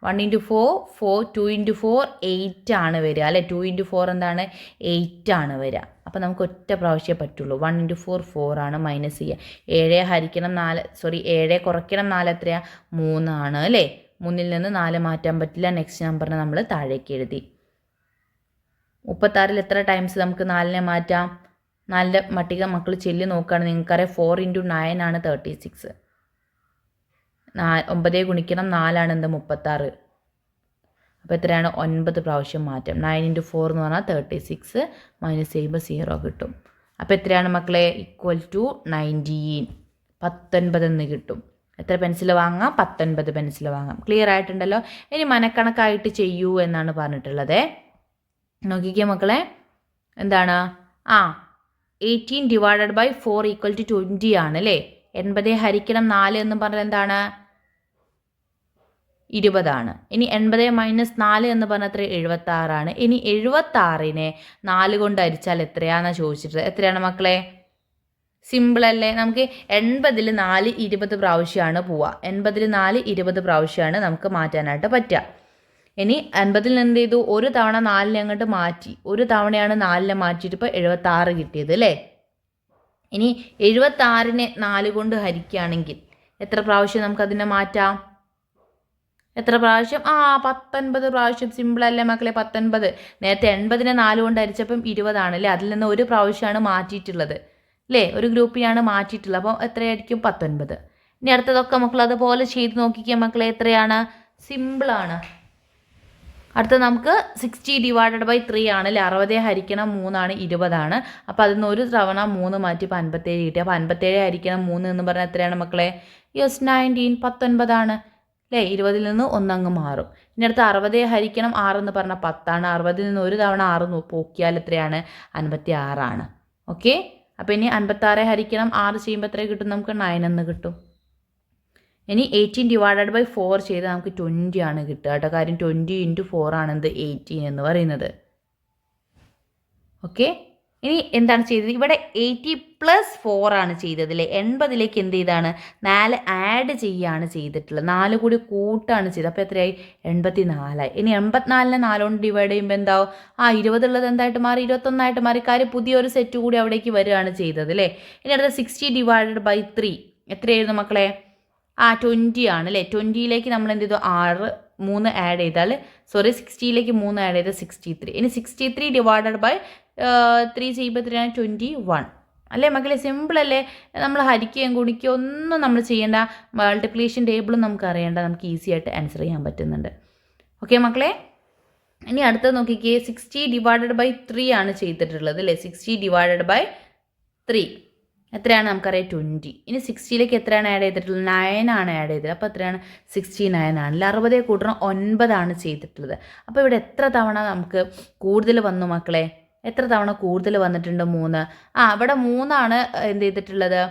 1 × 4 4, 2 × 4 8 ആണ് വരിക അല്ലേ. 2 × 4 എന്താണ്, 8 ആണ് വരിക. അപ്പോൾ നമുക്ക് ഒറ്റ പ്രാവശ്യമേ പറ്റുള്ളൂ. 1 × 4 4 ആണ്, മൈനസ് ചെയ്യുക. 7 ഹരിക്കണം 4, 7 കുറയ്ക്കണം 4 എത്രയാണ്, 3 ആണ് അല്ലേ. 3ൽ നിന്ന് 4 മാറ്റാൻ പറ്റില്ല. നെക്സ്റ്റ് നമ്പറിനെ നമ്മൾ താഴേക്ക് എഴുതി. 36ൽ എത്ര ടൈംസ് നമുക്ക് 4നെ മാറ്റാം, 4ൻ്റെ മട്ടിക മക്കൾ ചെല്ലി നോക്കുകയാണ്. നിങ്ങൾക്കറിയാം 4 × 9 ആണ് 36. 9 ഗുണിക്കണം 4 ആണ് എന്ത്, 36. അപ്പോൾ എത്രയാണ്, 9 പ്രാവശ്യം മാറ്റം. 9 × 4 എന്ന് പറഞ്ഞാൽ 36, മൈനസ് ചെയ്യുമ്പോൾ 0 കിട്ടും. അപ്പോൾ എത്രയാണ് മക്കളെ, = 19, 19 എന്ന് കിട്ടും. എത്ര പെൻസിൽ വാങ്ങാം? 19 പെൻസിൽ വാങ്ങാം. ക്ലിയർ ആയിട്ടുണ്ടല്ലോ. ഇനി മനക്കണക്കായിട്ട് ചെയ്യൂ എന്നാണ് പറഞ്ഞിട്ടുള്ളത്. നോക്കിക്കേ മക്കളെ, എന്താണ് 18 ഡിവൈഡഡ് ബൈ 4 ഈക്വൽ ടു 20 ആണ് അല്ലേ. 80 ഹരിക്കണം 4 എന്ന് പറഞ്ഞാൽ എന്താണ്? 20 ആണ്. ഇനി 80 മൈനസ് 4 എന്ന് പറഞ്ഞാൽ എത്ര? 76 ആണ്. ഇനി 76നെ 4 കൊണ്ട് ഹരിച്ചാൽ എത്രയാണെന്നാണ് ചോദിച്ചിട്ടുള്ളത്. എത്രയാണ് മക്കളെ? സിമ്പിൾ അല്ലേ. നമുക്ക് 80ൽ 4 20 പ്രാവശ്യമാണ് പോവുക. 80ൽ 4 20 പ്രാവശ്യമാണ് നമുക്ക് മാറ്റാനായിട്ട് പറ്റുക. ഇനി 80ൽ എന്ത് ചെയ്തു? ഒരു തവണ 4നെ അങ്ങോട്ട് മാറ്റി. ഒരു തവണയാണ് 4നെ മാറ്റിയിട്ട് ഇപ്പോൾ 76 കിട്ടിയത് അല്ലേ. ഇനി 76നെ 4 കൊണ്ട് ഹരിക്കുകയാണെങ്കിൽ എത്ര പ്രാവശ്യം നമുക്കതിനെ മാറ്റാം? എത്ര പ്രാവശ്യം? 19 പ്രാവശ്യം. സിമ്പിളല്ലേ മക്കളെ, 19. നേരത്തെ 80നെ 4 കൊണ്ട് ഹരിച്ചപ്പം 20 ആണല്ലേ. അതിൽ നിന്ന് ഒരു പ്രാവശ്യമാണ് മാറ്റിയിട്ടുള്ളത് അല്ലേ, ഒരു ഗ്രൂപ്പിനാണ് മാറ്റിയിട്ടുള്ളത്. അപ്പോൾ എത്രയായിരിക്കും? 19. ഇനി അടുത്തതൊക്കെ മക്കൾ അതുപോലെ ചെയ്ത് നോക്കിക്കുക മക്കളെ. എത്രയാണ്? സിമ്പിളാണ്. അടുത്ത നമുക്ക് 60 ഡിവൈഡഡ് ബൈ 3 ആണ് അല്ലേ. 60 ഹരിക്കണം 3 ആണ്, 20 ആണ്. അപ്പോൾ അതിൽ നിന്ന് ഒരു തവണ 3 മാറ്റി ഇപ്പോൾ 57 കിട്ടി. അപ്പോൾ 57 ഹരിക്കണം 3 എന്ന് പറഞ്ഞാൽ എത്രയാണ് മക്കളെ? യെസ് 19, 19 ആണ് അല്ലേ. 20ൽ നിന്ന് ഒന്നങ്ങ് മാറും. ഇനി അടുത്ത് 60 ഹരിക്കണം 6 എന്ന് പറഞ്ഞാൽ 10 ആണ്. 60ൽ നിന്ന് ഒരു തവണ 6 പോക്കിയാൽ എത്രയാണ്? 56 ആണ്. ഓക്കെ. അപ്പോൾ ഇനി 56 ഹരിക്കണം 6 ചെയ്യുമ്പോൾ എത്ര കിട്ടും? നമുക്ക് 9 എന്ന് കിട്ടും. ഇനി 18 ഡിവൈഡഡ് ബൈ 4 ചെയ്താൽ നമുക്ക് 20 ആണ് കിട്ടുക കേട്ടോ. കാര്യം 20 × 4 ആണ് എന്ത്? 18 എന്ന് പറയുന്നത്. ഓക്കെ. ഇനി എന്താണ് ചെയ്തത്? ഇവിടെ 80 + 4 ആണ് ചെയ്തത് അല്ലേ. 80ലേക്ക് എന്ത് ചെയ്താണ്? 4 ആഡ് ചെയ്യുകയാണ് ചെയ്തിട്ടുള്ളത്. 4 കൂടി കൂട്ടാണ് ചെയ്തത്. അപ്പോൾ എത്രയായി? 84 ആയി. ഇനി 84നെ 4 കൊണ്ട് ഡിവൈഡ് ചെയ്യുമ്പോൾ എന്താവും? 20 ഉള്ളത് എന്തായിട്ട് മാറി? 21 ആയിട്ട് മാറി. കാര്യം പുതിയൊരു സെറ്റ് കൂടി അവിടേക്ക് വരികയാണ് ചെയ്തത് അല്ലേ. ഇനി അടുത്ത 60 ഡിവൈഡഡ് ബൈ 3 എത്രയായിരുന്നു മക്കളെ? 20 ആണ് അല്ലേ. 20ലേക്ക് നമ്മൾ എന്ത് ചെയ്തു? 3 ആഡ് ചെയ്താൽ 60ലേക്ക് 3 ആഡ് ചെയ്താൽ 63. ഇനി 63 ഡിവൈഡഡ് ബൈ 3 ചെയ്യുമ്പോൾ എത്രയാണ്? 21 അല്ലേ മക്കളെ. സിമ്പിൾ അല്ലേ. നമ്മൾ ഹരിക്കുകയും ഗുണിക്കുകയോ ഒന്നും നമ്മൾ ചെയ്യേണ്ട. മൾട്ടിപ്ലിക്കേഷൻ ടേബിളും നമുക്ക് അറിയേണ്ട. നമുക്ക് ഈസി ആയിട്ട് ആൻസർ ചെയ്യാൻ പറ്റുന്നുണ്ട്. ഓക്കെ മക്കളെ. ഇനി അടുത്തത് നോക്കിക്കേ. 60 ഡിവൈഡഡ് ബൈ 3 ആണ് ചെയ്തിട്ടുള്ളത് അല്ലേ. 60 ഡിവൈഡഡ് ബൈ 3 എത്രയാണ്? നമുക്കറിയാം 20. ഇനി 60ലേക്ക് എത്രയാണ് ആഡ് ചെയ്തിട്ടുള്ളത്? 9 ആണ് ആഡ് ചെയ്തത്. അപ്പോൾ എത്രയാണ്? 69 ആണല്ലേ. 60 കൂട്ടണം 9 ആണ് ചെയ്തിട്ടുള്ളത്. അപ്പോൾ ഇവിടെ എത്ര തവണ നമുക്ക് കൂടുതൽ വന്നു മക്കളെ? എത്ര തവണ കൂടുതൽ വന്നിട്ടുണ്ട്? 3. ഇവിടെ 3 ആണ് എന്ത് ചെയ്തിട്ടുള്ളത്?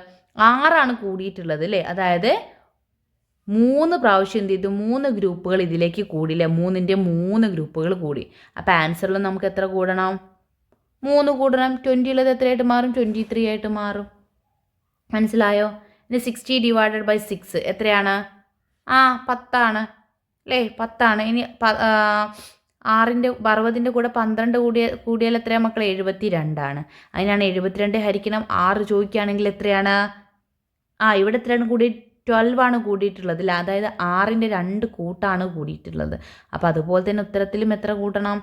6 ആണ് കൂടിയിട്ടുള്ളത് അല്ലേ. അതായത് 3 പ്രാവശ്യം എന്ത് ചെയ്തു? 3 ഗ്രൂപ്പുകൾ ഇതിലേക്ക് കൂടിയില്ലേ. 3ൻ്റെ 3 ഗ്രൂപ്പുകൾ കൂടി. അപ്പോൾ ആൻസറിൽ നമുക്ക് എത്ര കൂടണം? 3 കൂടണം. 20 ഉള്ളത് എത്രയായിട്ട് മാറും? 23 ആയിട്ട് മാറും. മനസ്സിലായോ? ഇനി 60 ഡിവൈഡഡ് ബൈ 6 എത്രയാണ്? 10 ആണ് അല്ലേ. 10 ആണ്. ഇനി 60ൻ്റെ കൂടെ 12 കൂടിയാൽ എത്രയാണ് മക്കളെ? 72 ആണ്. അതിനാണ് 72 ഹരിക്കണം 6 ചോദിക്കുകയാണെങ്കിൽ എത്രയാണ്? ഇവിടെ എത്രയാണ് കൂടി? 12 ആണ് കൂടിയിട്ടുള്ളത് അല്ലേ. അതായത് 6ൻ്റെ 2 കൂട്ടാണ് കൂടിയിട്ടുള്ളത്. അപ്പോൾ അതുപോലെ തന്നെ ഉത്തരത്തിലും എത്ര കൂട്ടണം?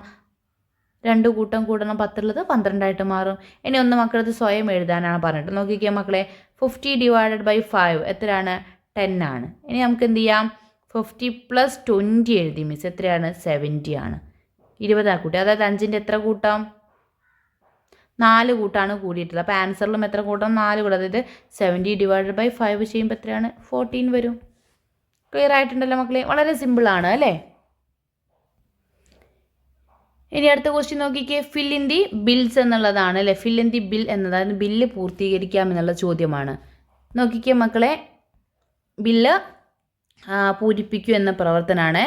2 കൂട്ടം കൂടണം. 10 ഉള്ളത് 12 ആയിട്ട് മാറും. ഇനി ഒന്ന് മക്കളത് സ്വയം എഴുതാനാണ് പറഞ്ഞിട്ട്. നോക്കിക്കുക മക്കളെ. 50 ഡിവൈഡഡ് ബൈ 5 എത്രയാണ്? 10 ആണ്. ഇനി നമുക്ക് എന്ത് ചെയ്യാം? 50 + 20 എഴുതി മിസ്. എത്രയാണ്? 70 ആണ്. 20 കൂട്ടി. അതായത് 5ൻ്റെ എത്ര കൂട്ടാം? 4 കൂട്ടാണ് കൂടിയിട്ടുള്ളത്. അപ്പോൾ ആൻസറിലും എത്ര കൂട്ടണം? 4 കൂടാം. അതായത് 70 ഡിവൈഡഡ് ബൈ 5 ചെയ്യുമ്പോൾ എത്രയാണ്? 14 വരും. ക്ലിയർ ആയിട്ടുണ്ടല്ലോ മക്കളെ. വളരെ സിമ്പിളാണ് അല്ലേ. ഇനി അടുത്ത ക്വസ്റ്റ്യൻ നോക്കിക്കേ. ഫിൽ ഇൻ ദി ബിൽസ് എന്നുള്ളതാണ് അല്ലേ. ഫിൽ ഇൻ ദി ബിൽ എന്നതാണ് ബില്ല് പൂർത്തീകരിക്കാം എന്നുള്ള ചോദ്യമാണ്. നോക്കിക്കേ മക്കളെ. ബില്ല് പൂരിപ്പിക്കൂ എന്ന പ്രവർത്തനമാണ്.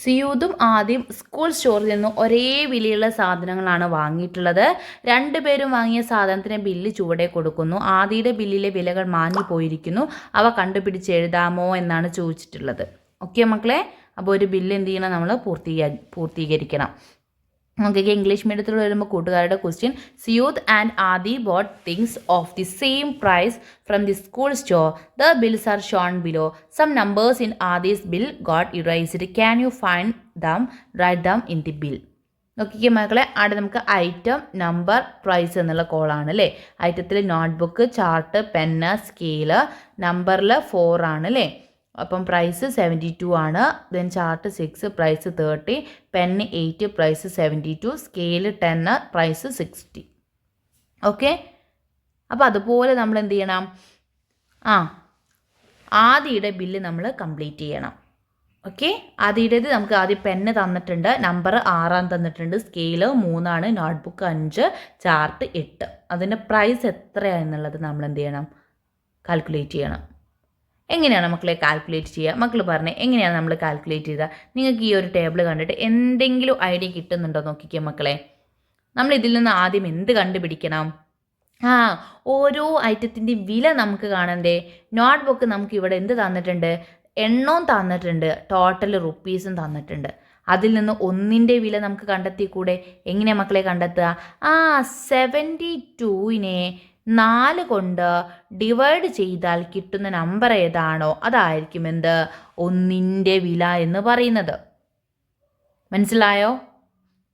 സിയൂദും ആദ്യം സ്കൂൾ സ്റ്റോറിൽ നിന്നും ഒരേ വിലയുള്ള സാധനങ്ങളാണ് വാങ്ങിയിട്ടുള്ളത്. 2 പേരും വാങ്ങിയ സാധനത്തിന് ബില്ല് ചുവടെ കൊടുക്കുന്നു. ആദിയുടെ ബില്ലിലെ വിലകൾ മാഞ്ഞു പോയിരിക്കുന്നു. അവ കണ്ടുപിടിച്ച് എഴുതാമോ എന്നാണ് ചോദിച്ചിട്ടുള്ളത്. ഓക്കെ മക്കളെ. അപ്പോൾ ഒരു ബില്ല് എന്ത് ചെയ്യണം? നമ്മൾ പൂർത്തീകരിക്കണം. നോക്കിക്കേ. ഇംഗ്ലീഷ് മീഡിയത്തിൽ വരുമ്പോൾ കൂട്ടുകാരുടെ question. Siyad and Aadi bought things of the same price from the school store. The bills are shown below. Some numbers in Aadi's bill got erased. Can you find them? Write them in the bill. നോക്കിക്കേ മക്കളെ. അവിടെ നമുക്ക് item, number, price എന്നുള്ള കോളാണ് അല്ലേ. ഐറ്റത്തിൽ notebook, chart, pen, scale. നമ്പറിൽ 4 ആണ് അല്ലേ. അപ്പം പ്രൈസ് 72 ആണ്. Then chart 6, price 30, pen 8, price 72, scale 10, price 60. Okay. അപ്പോൾ അതുപോലെ നമ്മൾ എന്ത് ചെയ്യണം? ആദിയുടെ ബില്ല് നമ്മൾ കംപ്ലീറ്റ് ചെയ്യണം. ഓക്കെ, ആദ്യയുടേത് നമുക്ക് ആദ്യം പെന്ന് തന്നിട്ടുണ്ട്, നമ്പർ 6 തന്നിട്ടുണ്ട്, സ്കെയില് 3, നോട്ട്ബുക്ക് 5, ചാർട്ട് 8. അതിൻ്റെ പ്രൈസ് എത്രയാണെന്നുള്ളത് നമ്മൾ എന്ത് ചെയ്യണം? കാൽക്കുലേറ്റ് ചെയ്യണം. എങ്ങനെയാണ് മക്കളെ കാൽക്കുലേറ്റ് ചെയ്യുക? മക്കൾ പറഞ്ഞേ, എങ്ങനെയാണ് നമ്മൾ കാൽക്കുലേറ്റ് ചെയ്താൽ? നിങ്ങൾക്ക് ഈ ഒരു ടേബിൾ കണ്ടിട്ട് എന്തെങ്കിലും ഐഡിയ കിട്ടുന്നുണ്ടോ നോക്കിക്കേ മക്കളെ. നമ്മൾ ഇതിൽ നിന്ന് ആദ്യം എന്ത് കണ്ടുപിടിക്കണം? ഓരോ ഐറ്റത്തിൻ്റെ വില നമുക്ക് കാണണ്ടേ? നോട്ട്ബുക്ക് നമുക്ക് ഇവിടെ എന്ത് തന്നിട്ടുണ്ട്? എണ്ണവും തന്നിട്ടുണ്ട്, ടോട്ടൽ റുപ്പീസും തന്നിട്ടുണ്ട്. അതിൽ നിന്ന് ഒന്നിൻ്റെ വില നമുക്ക് കണ്ടെത്തിക്കൂടെ? എങ്ങനെയാണ് മക്കളെ കണ്ടെത്തുക? 72നെ 4 കൊണ്ട് ഡിവൈഡ് ചെയ്താൽ കിട്ടുന്ന നമ്പർ ഏതാണോ അതായിരിക്കും എന്ത്? ഒന്നിൻ്റെ വില എന്ന് പറയുന്നത്. മനസ്സിലായോ?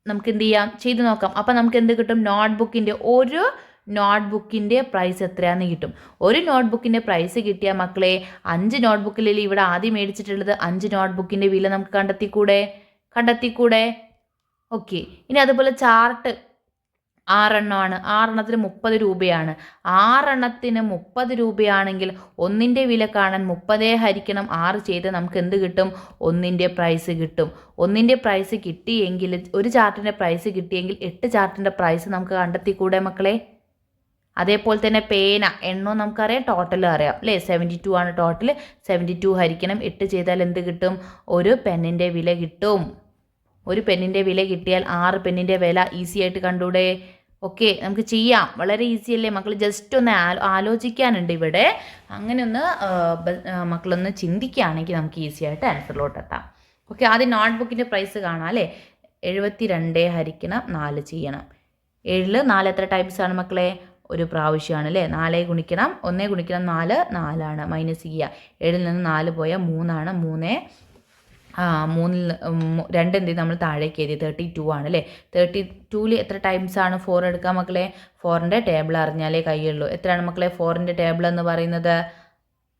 നമുക്ക് എന്ത് ചെയ്യാം? ചെയ്ത് നോക്കാം. അപ്പം നമുക്ക് എന്ത് കിട്ടും? ഒരു നോട്ട്ബുക്കിൻ്റെ പ്രൈസ് എത്രയാണെന്ന് കിട്ടും. ഒരു നോട്ട്ബുക്കിൻ്റെ പ്രൈസ് കിട്ടിയാൽ മക്കളെ 5 നോട്ട്ബുക്കിലല്ലേ ഇവിടെ ആദ്യം മേടിച്ചിട്ടുള്ളത്? 5 നോട്ട്ബുക്കിൻ്റെ വില നമുക്ക് കണ്ടെത്തിക്കൂടെ? ഓക്കെ, ഇനി അതുപോലെ ചാർട്ട് 6 എണ്ണമാണ്. 6 എണ്ണത്തിന് 30 രൂപയാണ്. 6 എണ്ണത്തിന് 30 രൂപയാണെങ്കിൽ ഒന്നിൻ്റെ വില കാണാൻ 30 ഹരിക്കണം 6 ചെയ്ത് നമുക്ക് എന്ത് കിട്ടും? ഒന്നിൻ്റെ പ്രൈസ് കിട്ടും. ഒന്നിൻ്റെ പ്രൈസ് കിട്ടിയെങ്കിൽ, ഒരു ചാർട്ടിൻ്റെ പ്രൈസ് കിട്ടിയെങ്കിൽ 8 ചാർട്ടിൻ്റെ പ്രൈസ് നമുക്ക് കണ്ടെത്തിക്കൂടെ മക്കളെ? അതേപോലെ തന്നെ പേന എണ്ണവും നമുക്കറിയാം, ടോട്ടൽ അറിയാം അല്ലേ? 72 ആണ് ടോട്ടൽ. 72 ഹരിക്കണം 8 ചെയ്താൽ എന്ത് കിട്ടും? ഒരു പെന്നിൻ്റെ വില കിട്ടും. ഒരു പെന്നിൻ്റെ വില കിട്ടിയാൽ 6 പെന്നിൻ്റെ വില ഈസി ആയിട്ട് കണ്ടൂടെ? ഓക്കെ, നമുക്ക് ചെയ്യാം. വളരെ ഈസി അല്ലേ മക്കൾ? ജസ്റ്റ് ഒന്ന് ആലോചിക്കാനുണ്ട് ഇവിടെ. അങ്ങനെ ഒന്ന് മക്കളൊന്ന് ചിന്തിക്കുകയാണെങ്കിൽ നമുക്ക് ഈസി ആയിട്ട് ആൻസറിലോട്ട് എത്താം. ഓക്കെ, ആദ്യം നോട്ട്ബുക്കിൻ്റെ പ്രൈസ് കാണാം അല്ലേ? 72 ഹരിക്കണം 4 ചെയ്യണം. 7 4 എത്ര ടൈപ്സ് ആണ് മക്കളെ? ഒരു പ്രാവശ്യമാണ് അല്ലേ? 4 ഗുണിക്കണം 1 ഗുണിക്കണം 4 4 മൈനസ് ചെയ്യുക. 7ൽ നിന്ന് 4 പോയാൽ 3 3ൽ 2 എന്ത് നമ്മൾ താഴേക്ക് എഴുതി 32 ആണ് അല്ലേ? 32ൽ എത്ര ടൈംസ് ആണ് 4 എടുക്കുക മക്കളെ? 4ൻ്റെ ടേബിൾ അറിഞ്ഞാലേ കയ്യുള്ളൂ. എത്രയാണ് മക്കളെ 4ൻ്റെ ടേബിൾ എന്ന് പറയുന്നത്?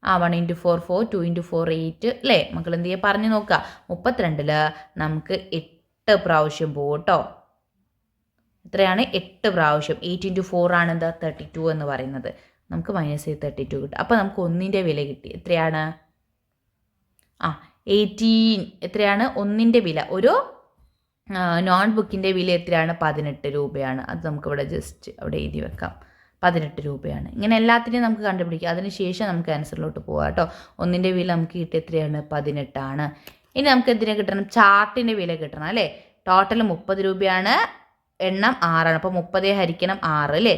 1 × 4 4, 2 × 4 8 അല്ലേ? മക്കൾ എന്ത് ചെയ്യുക? പറഞ്ഞു നോക്കുക. 32ൽ നമുക്ക് 8 പ്രാവശ്യം പോകും കേട്ടോ. എത്രയാണ്? 8 പ്രാവശ്യം. 8 × 4 ആണ് എന്താ? 32 എന്ന് പറയുന്നത്. നമുക്ക് -32 കിട്ടും. അപ്പോൾ നമുക്ക് ഒന്നിൻ്റെ വില കിട്ടി. എത്രയാണ്? 18. എത്രയാണ്? ഒന്നിൻ്റെ വില. ഒരു നോട്ട്ബുക്കിൻ്റെ വില എത്രയാണ്? 18 രൂപയാണ്. അത് നമുക്കിവിടെ ജസ്റ്റ് അവിടെ എഴുതി വെക്കാം. 18 രൂപയാണ്. ഇങ്ങനെ എല്ലാത്തിനെയും നമുക്ക് കണ്ടുപിടിക്കാം. അതിനുശേഷം നമുക്ക് ആൻസറിലോട്ട് പോകാം കേട്ടോ. ഒന്നിൻ്റെ വില നമുക്ക് കിട്ടി എത്രയാണ്? 18 ആണ്. ഇനി നമുക്ക് എന്തിനാ കിട്ടണം? ചാർട്ടിൻ്റെ വില കിട്ടണം അല്ലേ? ടോട്ടൽ 30 രൂപയാണ്, എണ്ണം 6 ആണ്. അപ്പോൾ 30 ഹരിക്കണം 6 അല്ലേ?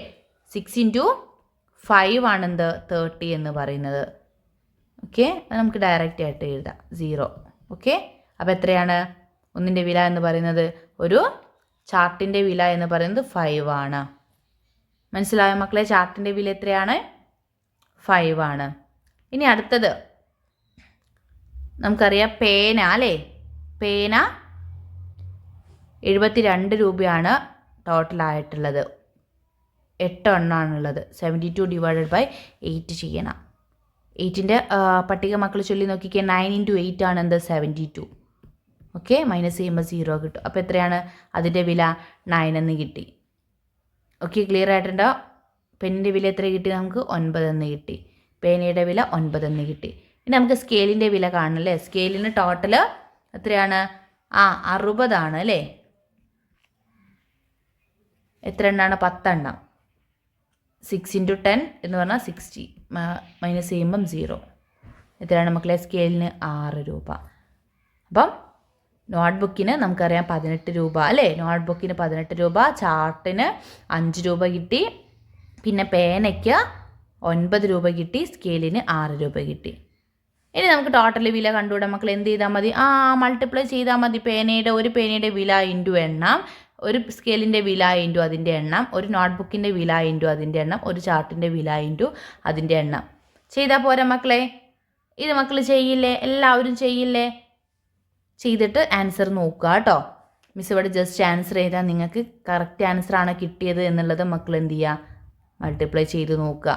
6 × 5 ആണെന്ത്? 30 എന്ന് പറയുന്നത്. ഓക്കെ, അത് നമുക്ക് ഡയറക്റ്റ് ആയിട്ട് എഴുതാം 0. ഓക്കെ, അപ്പോൾ എത്രയാണ് ഒന്നിൻ്റെ വില എന്ന് പറയുന്നത്? ഒരു ചാർട്ടിൻ്റെ വില എന്ന് പറയുന്നത് 5 ആണ്. മനസ്സിലായോ മക്കളെ? ചാർട്ടിൻ്റെ വില എത്രയാണ്? 5 ആണ്. ഇനി അടുത്തത് നമുക്കറിയാം പേന അല്ലേ? പേന 72 രൂപയാണ് ടോട്ടലായിട്ടുള്ളത്. 8 എണ്ണമാണുള്ളത്. 72 / 8 ചെയ്യണം. 8ൻ്റെ പട്ടിക മക്കൾ ചൊല്ലി നോക്കിക്കുക. 9 × 8 ആണ് എന്ത്? 72. ഓക്കെ, മൈനസ് ചെയ്യുമ്പോൾ 0 കിട്ടും. അപ്പോൾ എത്രയാണ് അതിൻ്റെ വില? 9 എന്ന് കിട്ടി. ഓക്കെ, ക്ലിയർ ആയിട്ടുണ്ടോ? പെന്നിൻ്റെ വില എത്ര കിട്ടി നമുക്ക്? 9 എന്ന് കിട്ടി. പേനയുടെ വില 9 എന്ന് കിട്ടി. ഇനി നമുക്ക് സ്കെയിലിൻ്റെ വില കാണണമല്ലേ? സ്കെയിലിന് ടോട്ടൽ എത്രയാണ്? 60 ആണ് അല്ലേ? എത്ര എണ്ണമാണ്? 10 എണ്ണം. 6 × 10 എന്ന് പറഞ്ഞാൽ 60. മൈനസ് ചെയ്യുമ്പം 0. എത്രയാണ് മക്കളെ? സ്കെയിലിന് 6 രൂപ. അപ്പം നോട്ട്ബുക്കിന് നമുക്കറിയാം 18 രൂപ അല്ലേ? നോട്ട്ബുക്കിന് 18 രൂപ, ചാർട്ടിന് 5 രൂപ കിട്ടി, പിന്നെ പേനയ്ക്ക് 9 രൂപ കിട്ടി, സ്കെയിലിന് 6 രൂപ കിട്ടി. ഇനി നമുക്ക് ടോട്ടൽ വില കണ്ടുകൂടാം മക്കൾ. എന്ത് ചെയ്താൽ മതി? മൾട്ടിപ്ലൈ ചെയ്താൽ മതി. ഒരു പേനയുടെ വില ഇൻറ്റു എണ്ണം, ഒരു സ്കെയിലിൻ്റെ വില ഇൻറ്റു അതിൻ്റെ എണ്ണം, ഒരു നോട്ട്ബുക്കിൻ്റെ വില ഇൻറ്റു അതിൻ്റെ എണ്ണം, ഒരു ചാർട്ടിൻ്റെ വില ഇൻറ്റു അതിൻ്റെ എണ്ണം. ചെയ്താൽ പോരാ മക്കളെ? ഇത് മക്കൾ ചെയ്യില്ലേ? എല്ലാവരും ചെയ്യില്ലേ? ചെയ്തിട്ട് ആൻസർ നോക്കുക കേട്ടോ. മിസ് ഇവിടെ ജസ്റ്റ് ആൻസർ ചെയ്താൽ നിങ്ങൾക്ക് കറക്റ്റ് ആൻസർ ആണ് കിട്ടിയത് എന്നുള്ളത് മക്കൾ എന്ത് ചെയ്യുക? മൾട്ടിപ്ലൈ ചെയ്ത് നോക്കുക.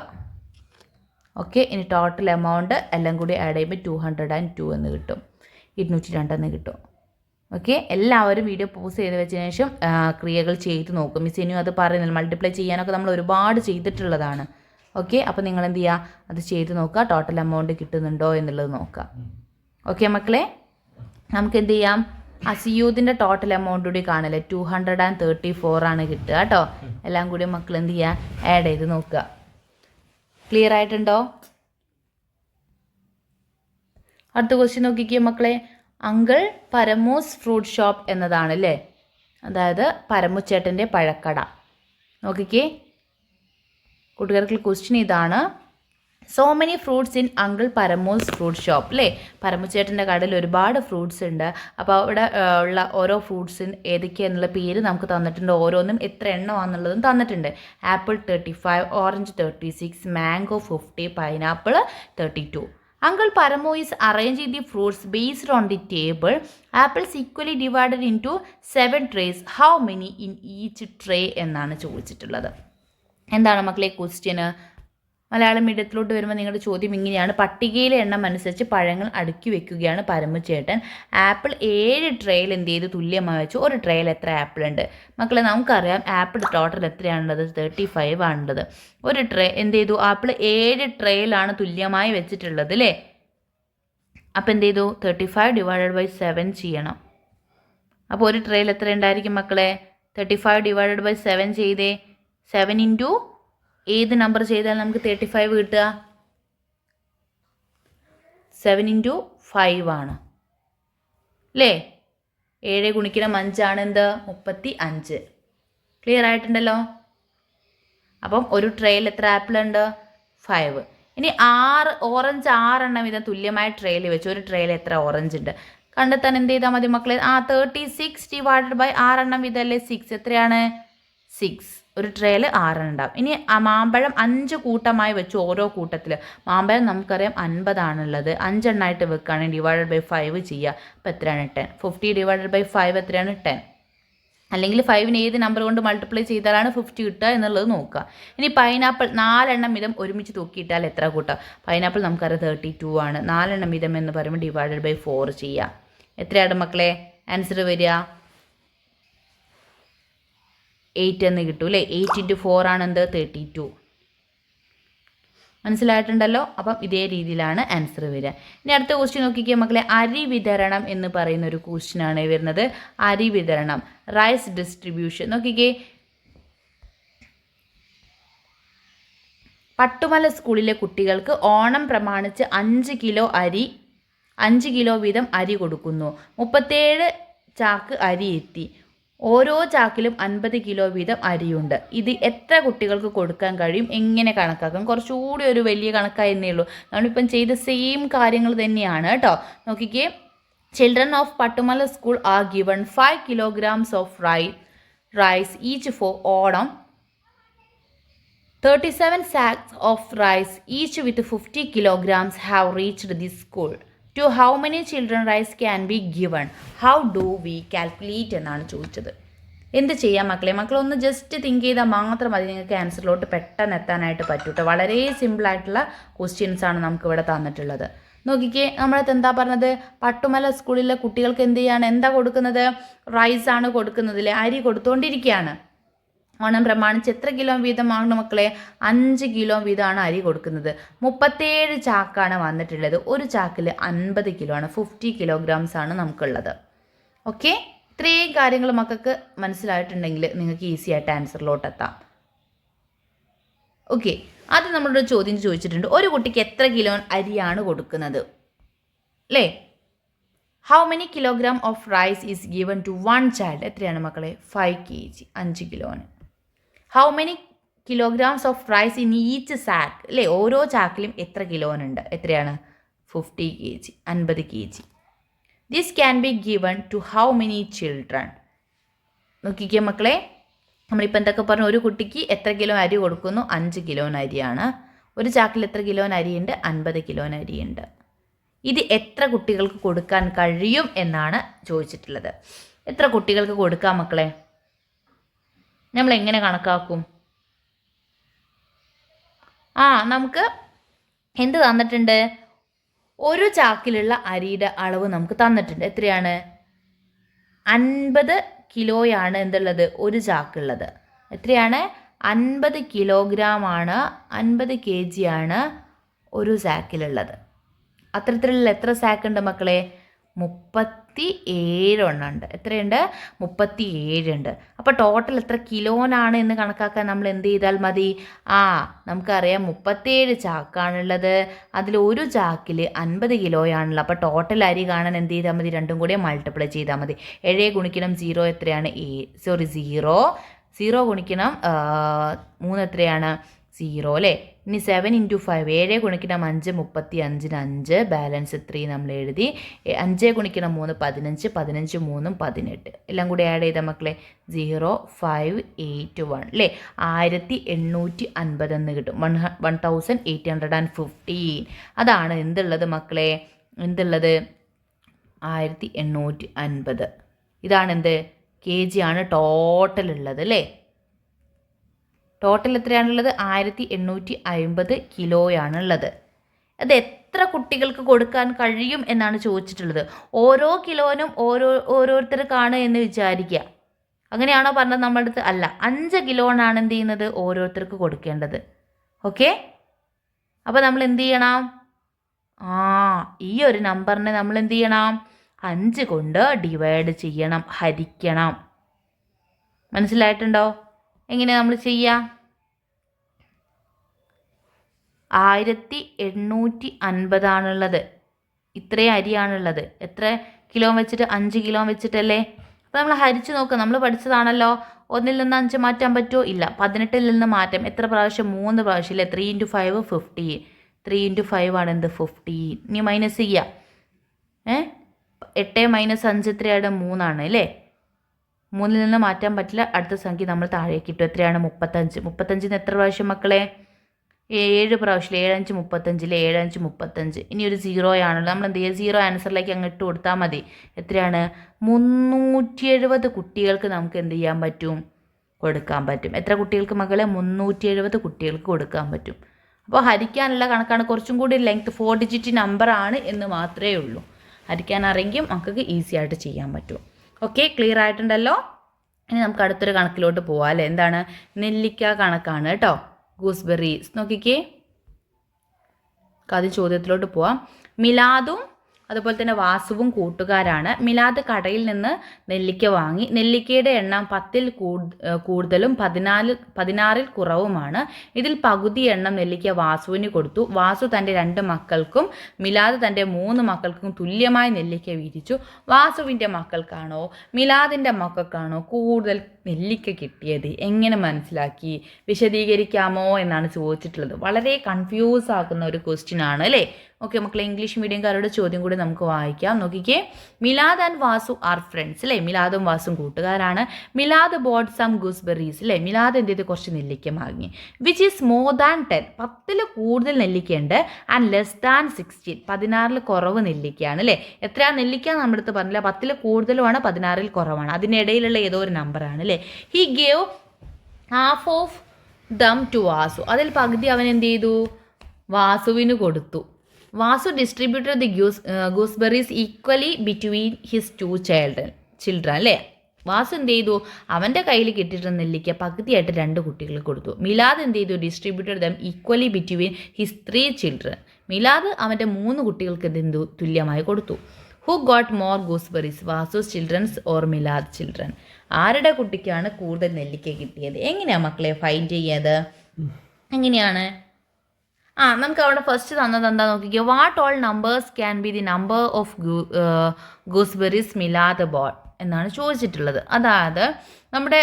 ഓക്കെ, ഇനി ടോട്ടൽ എമൗണ്ട് എല്ലാം കൂടി ആഡ് ചെയ്യുമ്പോൾ 202 എന്ന് കിട്ടും. 202 എന്ന് കിട്ടും. ഓക്കെ, എല്ലാവരും വീഡിയോ പോസ് ചെയ്ത് വെച്ചതിന് ശേഷം ക്രിയകൾ ചെയ്ത് നോക്കും. മിസ് ഇനിയും അത് പറയുന്നില്ല. മൾട്ടിപ്ലൈ ചെയ്യാനൊക്കെ നമ്മൾ ഒരുപാട് ചെയ്തിട്ടുള്ളതാണ്. ഓക്കെ, അപ്പോൾ നിങ്ങൾ എന്ത് ചെയ്യുക, അത് ചെയ്ത് നോക്കുക, ടോട്ടൽ എമൗണ്ട് കിട്ടുന്നുണ്ടോ എന്നുള്ളത് നോക്കുക. ഓക്കെ മക്കളെ, നമുക്ക് എന്ത് ചെയ്യാം, അസിയൂദിൻ്റെ ടോട്ടൽ എമൗണ്ട് കൂടി കാണില്ലേ, 234 ആണ് കിട്ടുക കേട്ടോ. എല്ലാം കൂടി മക്കൾ എന്ത് ചെയ്യുക, ആഡ് ചെയ്ത് നോക്കുക. ക്ലിയർ ആയിട്ടുണ്ടോ? അടുത്ത ക്വസ്റ്റ്യൻ നോക്കിക്കേ മക്കളെ. അങ്കിൾ പരമൂസ് ഫ്രൂട്ട് ഷോപ്പ് എന്നതാണ് അല്ലേ, അതായത് പരമുച്ചേട്ടൻ്റെ പഴക്കട. നോക്കിക്കേ കൂട്ടുകാർക്ക് ക്വസ്റ്റ്യൻ ഇതാണ്. So many fruits in uncle Paramu's fruit shop അല്ലേ. പരമുച്ചേട്ടൻ്റെ കടയിൽ ഒരുപാട് ഫ്രൂട്ട്സ് ഉണ്ട്. അപ്പോൾ അവിടെ ഉള്ള ഓരോ ഫ്രൂട്ട്സിന് ഏതൊക്കെയാണെന്നുള്ള പേര് നമുക്ക് തന്നിട്ടുണ്ട്. ഓരോന്നും എത്ര എണ്ണമാണെന്നുള്ളതും തന്നിട്ടുണ്ട്. Apple 35, orange 36, mango 50, pineapple 32. Uncle Paramo is arranging the fruits based on the table. Apples equally divided into 7 trays. How many in each tray എന്നാണ് ചോദിച്ചിട്ടുള്ളത്. എന്താണ് മക്കളെ ക്വസ്റ്റ്യൻ? മലയാളം മീഡിയത്തിലോട്ട് വരുമ്പോൾ നിങ്ങളുടെ ചോദ്യം ഇങ്ങനെയാണ്. പട്ടികയിലെ എണ്ണം അനുസരിച്ച് പഴങ്ങൾ അടുക്കി വെക്കുകയാണ് പരമചേട്ടൻ. ആപ്പിൾ 7 ട്രേയിൽ എന്ത് ചെയ്ത് തുല്യമായി വെച്ചു. ഒരു ട്രേയിൽ എത്ര ആപ്പിൾ ഉണ്ട് മക്കളെ? നമുക്കറിയാം ആപ്പിൾ ടോട്ടൽ എത്രയാണുള്ളത്, 35 ആണുള്ളത്. ഒരു ട്രേ എന്ത് ചെയ്തു, ആപ്പിൾ 7 ട്രേയിലാണ് തുല്യമായി വെച്ചിട്ടുള്ളത് അല്ലേ. അപ്പോൾ എന്ത് ചെയ്തു, 35 / 7 ചെയ്യണം. അപ്പോൾ ഒരു ട്രേയിൽ എത്ര ഉണ്ടായിരിക്കും മക്കളെ? 35 / 7 ചെയ്തേ. 7 ഇൻറ്റു ഏത് നമ്പർ ചെയ്താൽ നമുക്ക് 35 കിട്ടുക? 7 ഇൻറ്റു 5 ആണ് അല്ലേ. 7 ഗുണിക്കണം 5 ആണ് എന്ത്, 35. ക്ലിയർ ആയിട്ടുണ്ടല്ലോ. അപ്പം ഒരു ട്രേയിൽ എത്ര ആപ്പിൾ ഉണ്ട്? 5. ഇനി ഓറഞ്ച് 6 എണ്ണം വീതം തുല്യമായ ട്രേയിൽ വെച്ച് ഒരു ട്രേയിൽ എത്ര ഓറഞ്ച് ഉണ്ട് കണ്ടെത്താൻ എന്ത് ചെയ്താൽ മതി മക്കളെ? 36 / 6 എണ്ണം വീതം അല്ലേ 6. എത്രയാണ്? 6. ഒരു ട്രേയിൽ 6 ഉണ്ടാവും. ഇനി മാമ്പഴം 5 കൂട്ടമായി വെച്ച് ഓരോ കൂട്ടത്തിൽ മാമ്പഴം നമുക്കറിയാം 50 ആണുള്ളത്. 5 എണ്ണമായിട്ട് വെക്കുകയാണെങ്കിൽ /5 ചെയ്യുക. അപ്പോൾ എത്രയാണ്? 10. 50 / 5 എത്രയാണ്? 10. അല്ലെങ്കിൽ 5ന് ഏത് നമ്പർ കൊണ്ട് മൾട്ടിപ്ലൈ ചെയ്താലാണ് 50 കിട്ടുക എന്നുള്ളത് നോക്കുക. ഇനി പൈനാപ്പിൾ 4 എണ്ണം വീതം ഒരുമിച്ച് തൂക്കിയിട്ടാൽ എത്ര കൂട്ടുക? പൈനാപ്പിൾ നമുക്കറിയാം 32 ആണ്. 4 എണ്ണം വീതം എന്ന് പറയുമ്പോൾ /4 ചെയ്യുക. എത്രയാണ് മക്കളെ ആൻസർ വരിക? 8 എന്ന് കിട്ടും അല്ലേ. 8 × 4 ആണ് എന്ത്, 32. മനസ്സിലായിട്ടുണ്ടല്ലോ. അപ്പം ഇതേ രീതിയിലാണ് ആൻസർ വരിക. ഇനി അടുത്ത ക്വസ്റ്റ്യൻ നോക്കിക്കുക മക്കളെ. അരി വിതരണം എന്ന് പറയുന്ന ഒരു ക്വസ്റ്റ്യൻ ആണ് വരുന്നത്. അരി വിതരണം, റൈസ് ഡിസ്ട്രിബ്യൂഷൻ. നോക്കിക്കേ, പട്ടുമല സ്കൂളിലെ കുട്ടികൾക്ക് ഓണം പ്രമാണിച്ച് 5 കിലോ വീതം അരി കൊടുക്കുന്നു. 37 ചാക്ക് അരി എത്തി. ഓരോ ചാക്കിലും 50 കിലോ വീതം അരിയുണ്ട്. ഇത് എത്ര കുട്ടികൾക്ക് കൊടുക്കാൻ കഴിയും? എങ്ങനെ കണക്കാക്കാം? കുറച്ചുകൂടി ഒരു വലിയ കണക്കായിരുന്നേ ഉള്ളൂ. നമ്മളിപ്പം ചെയ്ത സെയിം കാര്യങ്ങൾ തന്നെയാണ് കേട്ടോ. നോക്കിക്കേ, children of Pattumala school are given 5 kilograms of rice each for Onam. 37 sacks of rice each with 50 kilograms have reached the school. To how many children rice can be given? How do we calculate എന്നാണ് ചോദിച്ചത്. എന്ത് ചെയ്യാം മക്കളെ? മക്കളൊന്ന് just think ചെയ്താൽ മാത്രം മതി നിങ്ങൾക്ക് ആൻസറിലോട്ട് പെട്ടെന്ന് എത്താനായിട്ട് പറ്റൂട്ടോ. വളരെ സിമ്പിളായിട്ടുള്ള ക്വസ്റ്റ്യൻസ് ആണ് നമുക്കിവിടെ തന്നിട്ടുള്ളത്. നോക്കിക്കേ, നമ്മളത് എന്താ പറഞ്ഞത്? പട്ടുമല സ്കൂളിലെ കുട്ടികൾക്ക് എന്ത് ചെയ്യാണ്, എന്താ കൊടുക്കുന്നത്? റൈസ് ആണ് കൊടുക്കുന്നത് അല്ലേ. അരി കൊടുത്തുകൊണ്ടിരിക്കുകയാണ്. ഓണം പ്രമാണിച്ച് എത്ര കിലോ വീതമാണ് മക്കളെ? 5 കിലോ വീതമാണ് അരി കൊടുക്കുന്നത്. 37 ചാക്കാണ് വന്നിട്ടുള്ളത്. ഒരു ചാക്കിൽ 50 കിലോ ആണ്. 50 kilograms ആണ് നമുക്കുള്ളത്. ഓക്കെ, ഇത്രയും കാര്യങ്ങൾ മക്കൾക്ക് മനസ്സിലായിട്ടുണ്ടെങ്കിൽ നിങ്ങൾക്ക് ഈസി ആയിട്ട് ആൻസറിലോട്ട് എത്താം. ഓക്കെ, അത് നമ്മളൊരു ചോദ്യം ചോദിച്ചിട്ടുണ്ട്. ഒരു കുട്ടിക്ക് എത്ര കിലോ അരിയാണ് കൊടുക്കുന്നത് അല്ലേ? How many kilogram of rice is given to 1 child? എത്രയാണ് മക്കളെ? 5 kg, 5 കിലോന്. How many kilograms of rice in each sack അല്ലേ. ഓരോ ചാക്കിലും എത്ര കിലോനുണ്ട്? എത്രയാണ്? 50 kg, 50 kg. This can be given to how many children? നോക്കിക്കേ മക്കളെ, നമ്മളിപ്പോൾ എന്തൊക്കെ പറഞ്ഞു? ഒരു കുട്ടിക്ക് എത്ര കിലോ അരി കൊടുക്കുന്നു? 5 കിലോന് അരിയാണ്. ഒരു ചാക്കിൽ എത്ര കിലോന് അരിയുണ്ട്? 50 കിലോന് അരിയുണ്ട്. ഇത് എത്ര കുട്ടികൾക്ക് കൊടുക്കാൻ കഴിയും എന്നാണ് ചോദിച്ചിട്ടുള്ളത്. എത്ര കുട്ടികൾക്ക് കൊടുക്കാം മക്കളെ? നമ്മൾ എങ്ങനെ കണക്കാക്കും? നമുക്ക് എന്ത് തന്നിട്ടുണ്ട്? ഒരു ചാക്കിലുള്ള അരിയുടെ അളവ് നമുക്ക് തന്നിട്ടുണ്ട്. എത്രയാണ്? 50 കിലോയാണ് എന്തുള്ളത്? ഒരു ചാക്കുള്ളത്. എത്രയാണ്? 50 കിലോഗ്രാമാണ് 50 kg ആണ് ഒരു സാക്കിലുള്ളത്. അത്തരത്തിലുള്ള എത്ര സാക്ക് ഉണ്ട് മക്കളെ? 37 ഉണ്ട്. എത്രയുണ്ട്? 37 ഉണ്ട്. അപ്പോൾ ടോട്ടൽ എത്ര കിലോനാണ് എന്ന് കണക്കാക്കാൻ നമ്മൾ എന്ത് ചെയ്താൽ മതി? നമുക്കറിയാം 37 ചാക്കാണുള്ളത്. അതിൽ ഒരു ചാക്കിൽ 50 കിലോയാണുള്ളത്. അപ്പോൾ ടോട്ടൽ അരി കാണാൻ എന്ത് ചെയ്താൽ മതി? രണ്ടും കൂടി മൾട്ടിപ്ലൈ ചെയ്താൽ മതി. 7 ഗുണിക്കണം 0 എത്രയാണ്? 0 ഗുണിക്കണം 3 എത്രയാണ്? 0 അല്ലേ? ഇനി 7 × 5 7 ഗുണിക്കണം 5 35 5 ബാലൻസ് 3 നമ്മൾ എഴുതി. 5 ഗുണിക്കണം 3 15 15 3 18 എല്ലാം കൂടി ആഡ് ചെയ്ത മക്കളെ 0581 അല്ലേ? 1850 എന്ന് കിട്ടും. 1815. അതാണ് എന്തുള്ളത് മക്കളെ? എന്തുള്ളത്? 1850. ഇതാണ് എന്ത്? kg ആണ് ടോട്ടൽ ഉള്ളത് അല്ലേ? ടോട്ടൽ എത്രയാണുള്ളത്? 1850 കിലോയാണുള്ളത്. അത് എത്ര കുട്ടികൾക്ക് കൊടുക്കാൻ കഴിയും എന്നാണ് ചോദിച്ചിട്ടുള്ളത്. ഓരോ കിലോനും ഓരോരുത്തർക്കാണ് എന്ന് വിചാരിക്കുക. അങ്ങനെയാണോ പറഞ്ഞത് നമ്മുടെ അടുത്ത്? അല്ല, 5 കിലോനാണ് എന്ത് ചെയ്യുന്നത്? ഓരോരുത്തർക്ക് കൊടുക്കേണ്ടത്. ഓക്കെ, അപ്പോൾ നമ്മൾ എന്ത് ചെയ്യണം? ഈ ഒരു നമ്പറിനെ നമ്മൾ എന്ത് ചെയ്യണം? 5 കൊണ്ട് ഡിവൈഡ് ചെയ്യണം, ഹരിക്കണം. മനസ്സിലായിട്ടുണ്ടോ? എങ്ങനെ നമ്മൾ ചെയ്യാം? 1850 ആണുള്ളത്. ഇത്രയും അരിയാണുള്ളത്. എത്ര കിലോ വെച്ചിട്ട്? 5 കിലോ വെച്ചിട്ടല്ലേ? അപ്പോൾ നമ്മൾ ഹരിച്ച് നോക്കുക. നമ്മൾ പഠിച്ചതാണല്ലോ. 1 നിന്ന് 5 മാറ്റാൻ പറ്റുമോ? ഇല്ല. 18 നിന്ന് മാറ്റാം. എത്ര പ്രാവശ്യം? 3 പ്രാവശ്യം ഇല്ലേ? 3 × 5 50. 3 × 5 ആണ് എന്ത്? 50. ഇനി മൈനസ് ചെയ്യാം. 8 - 5 എത്രയാണ്? 3 ആണ് അല്ലേ? 3 നിന്ന് മാറ്റാൻ പറ്റില്ല. അടുത്ത സംഖ്യ നമ്മൾ താഴേക്ക് ഇട്ടു. എത്രയാണ്? 35. 35 എത്ര പ്രാവശ്യം മക്കളെ? 7 പ്രാവശ്യം. 7 × 5 35. 7 × 5 35. ഇനി ഒരു 0 ആണല്ലോ. നമ്മൾ എന്ത് ചെയ്യുക? 0 ആൻസറിലേക്ക് അങ്ങ് ഇട്ട് കൊടുത്താൽ മതി. എത്രയാണ്? 370 കുട്ടികൾക്ക് നമുക്ക് എന്ത് ചെയ്യാൻ പറ്റും? കൊടുക്കാൻ പറ്റും. എത്ര കുട്ടികൾക്ക് മക്കളെ? 370 കുട്ടികൾക്ക് കൊടുക്കാൻ പറ്റും. അപ്പോൾ ഹരിക്കാനുള്ള കണക്കാണ്. കുറച്ചും കൂടി ലെങ്ത് 4 ഡിജിറ്റ് നമ്പർ ആണ് എന്ന് മാത്രമേ ഉള്ളൂ. ഹരിക്കാൻ അറിയെങ്കിൽ മക്കൾക്ക് ഈസി ആയിട്ട് ചെയ്യാൻ പറ്റും. ഓക്കെ, ക്ലിയർ ആയിട്ടുണ്ടല്ലോ? ഇനി നമുക്ക് അടുത്തൊരു കണക്കിലോട്ട് പോവാം അല്ലേ? എന്താണ്? നെല്ലിക്ക കണക്കാണ് കേട്ടോ. ഗൂസ്ബെറീസ് നോക്കിക്കേ. ആദ്യം ചോദ്യത്തിലോട്ട് പോവാം. മിലാദും അതുപോലെ തന്നെ വാസുവും കൂട്ടുകാരാണ്. മിലാദ് കടയിൽ നിന്ന് നെല്ലിക്ക വാങ്ങി. നെല്ലിക്കയുടെ എണ്ണം 10ൽ കൂടുതലും 16ൽ കുറവുമാണ്. ഇതിൽ പകുതി എണ്ണം നെല്ലിക്ക വാസുവിന് കൊടുത്തു. വാസു തൻ്റെ 2 മക്കൾക്കും മിലാദ് തൻ്റെ 3 മക്കൾക്കും തുല്യമായി നെല്ലിക്ക വീതിച്ചു. വാസുവിൻ്റെ മക്കൾക്കാണോ മിലാദിൻ്റെ മക്കൾക്കാണോ കൂടുതൽ നെല്ലിക്ക കിട്ടിയത്? എങ്ങനെ മനസ്സിലാക്കി? വിശദീകരിക്കാമോ എന്നാണ് ചോദിച്ചിട്ടുള്ളത്. വളരെ കൺഫ്യൂസ് ആക്കുന്ന ഒരു ക്വസ്റ്റ്യൻ ആണ് അല്ലേ? ഓക്കെ മക്കളെ, ഇംഗ്ലീഷ് മീഡിയംകാരുടെ ചോദ്യം കൂടി നമുക്ക് വായിക്കാം. നോക്കിക്കേ. Milad and Vasu are friends അല്ലേ? മിലാദും വാസും കൂട്ടുകാരാണ്. മിലാദ് ബോട്ട് സം ഗൂസ്ബെറീസ് അല്ലേ? മിലാദ് എന്ത് ചെയ്ത്? കുറച്ച് നെല്ലിക്ക വാങ്ങി. Which is more than 10. 10ൽ കൂടുതൽ നെല്ലിക്കയുണ്ട്. And less than 16. 16ൽ കുറവ് നെല്ലിക്കയാണ് അല്ലേ? എത്രയാ നെല്ലിക്ക നമ്മുടെ അടുത്ത് പറഞ്ഞില്ല. 10ൽ കൂടുതലുമാണ്, 16ൽ കുറവാണ്. അതിനിടയിലുള്ള ഏതോ ഒരു നമ്പറാണ് അല്ലേ? He gave half of them to Vasu. അതിൽ പകുതി അവൻ എന്ത് ചെയ്തു? വാസുവിന് കൊടുത്തു. Vasu distributed the gooseberries equally between his 2 children അല്ലേ? വാസു എന്ത് ചെയ്തു? അവൻ്റെ കയ്യിൽ കിട്ടിയിട്ടുള്ള നെല്ലിക്ക പകുതിയായിട്ട് 2 കുട്ടികൾക്ക് കൊടുത്തു. മിലാദ് എന്ത് ചെയ്തു? Distributed them equally between his 3 children. Milad അവൻ്റെ 3 കുട്ടികൾക്ക് എന്തു തുല്യമായി കൊടുത്തു. Who got more gooseberries? Vasu's children's or Milad children? ആരുടെ കുട്ടിക്കാണ് കൂടുതൽ നെല്ലിക്ക കിട്ടിയത്? എങ്ങനെയാണ് മക്കളെ ഫൈൻഡ് ചെയ്യത്? എങ്ങനെയാണ്? നമുക്ക് അവിടെ ഫസ്റ്റ് തന്നത് എന്താ നോക്കിക്കോ. What all numbers can be the number of gooseberries Milad boat എന്നാണ് ചോദിച്ചിട്ടുള്ളത്. അതായത് നമ്മുടെ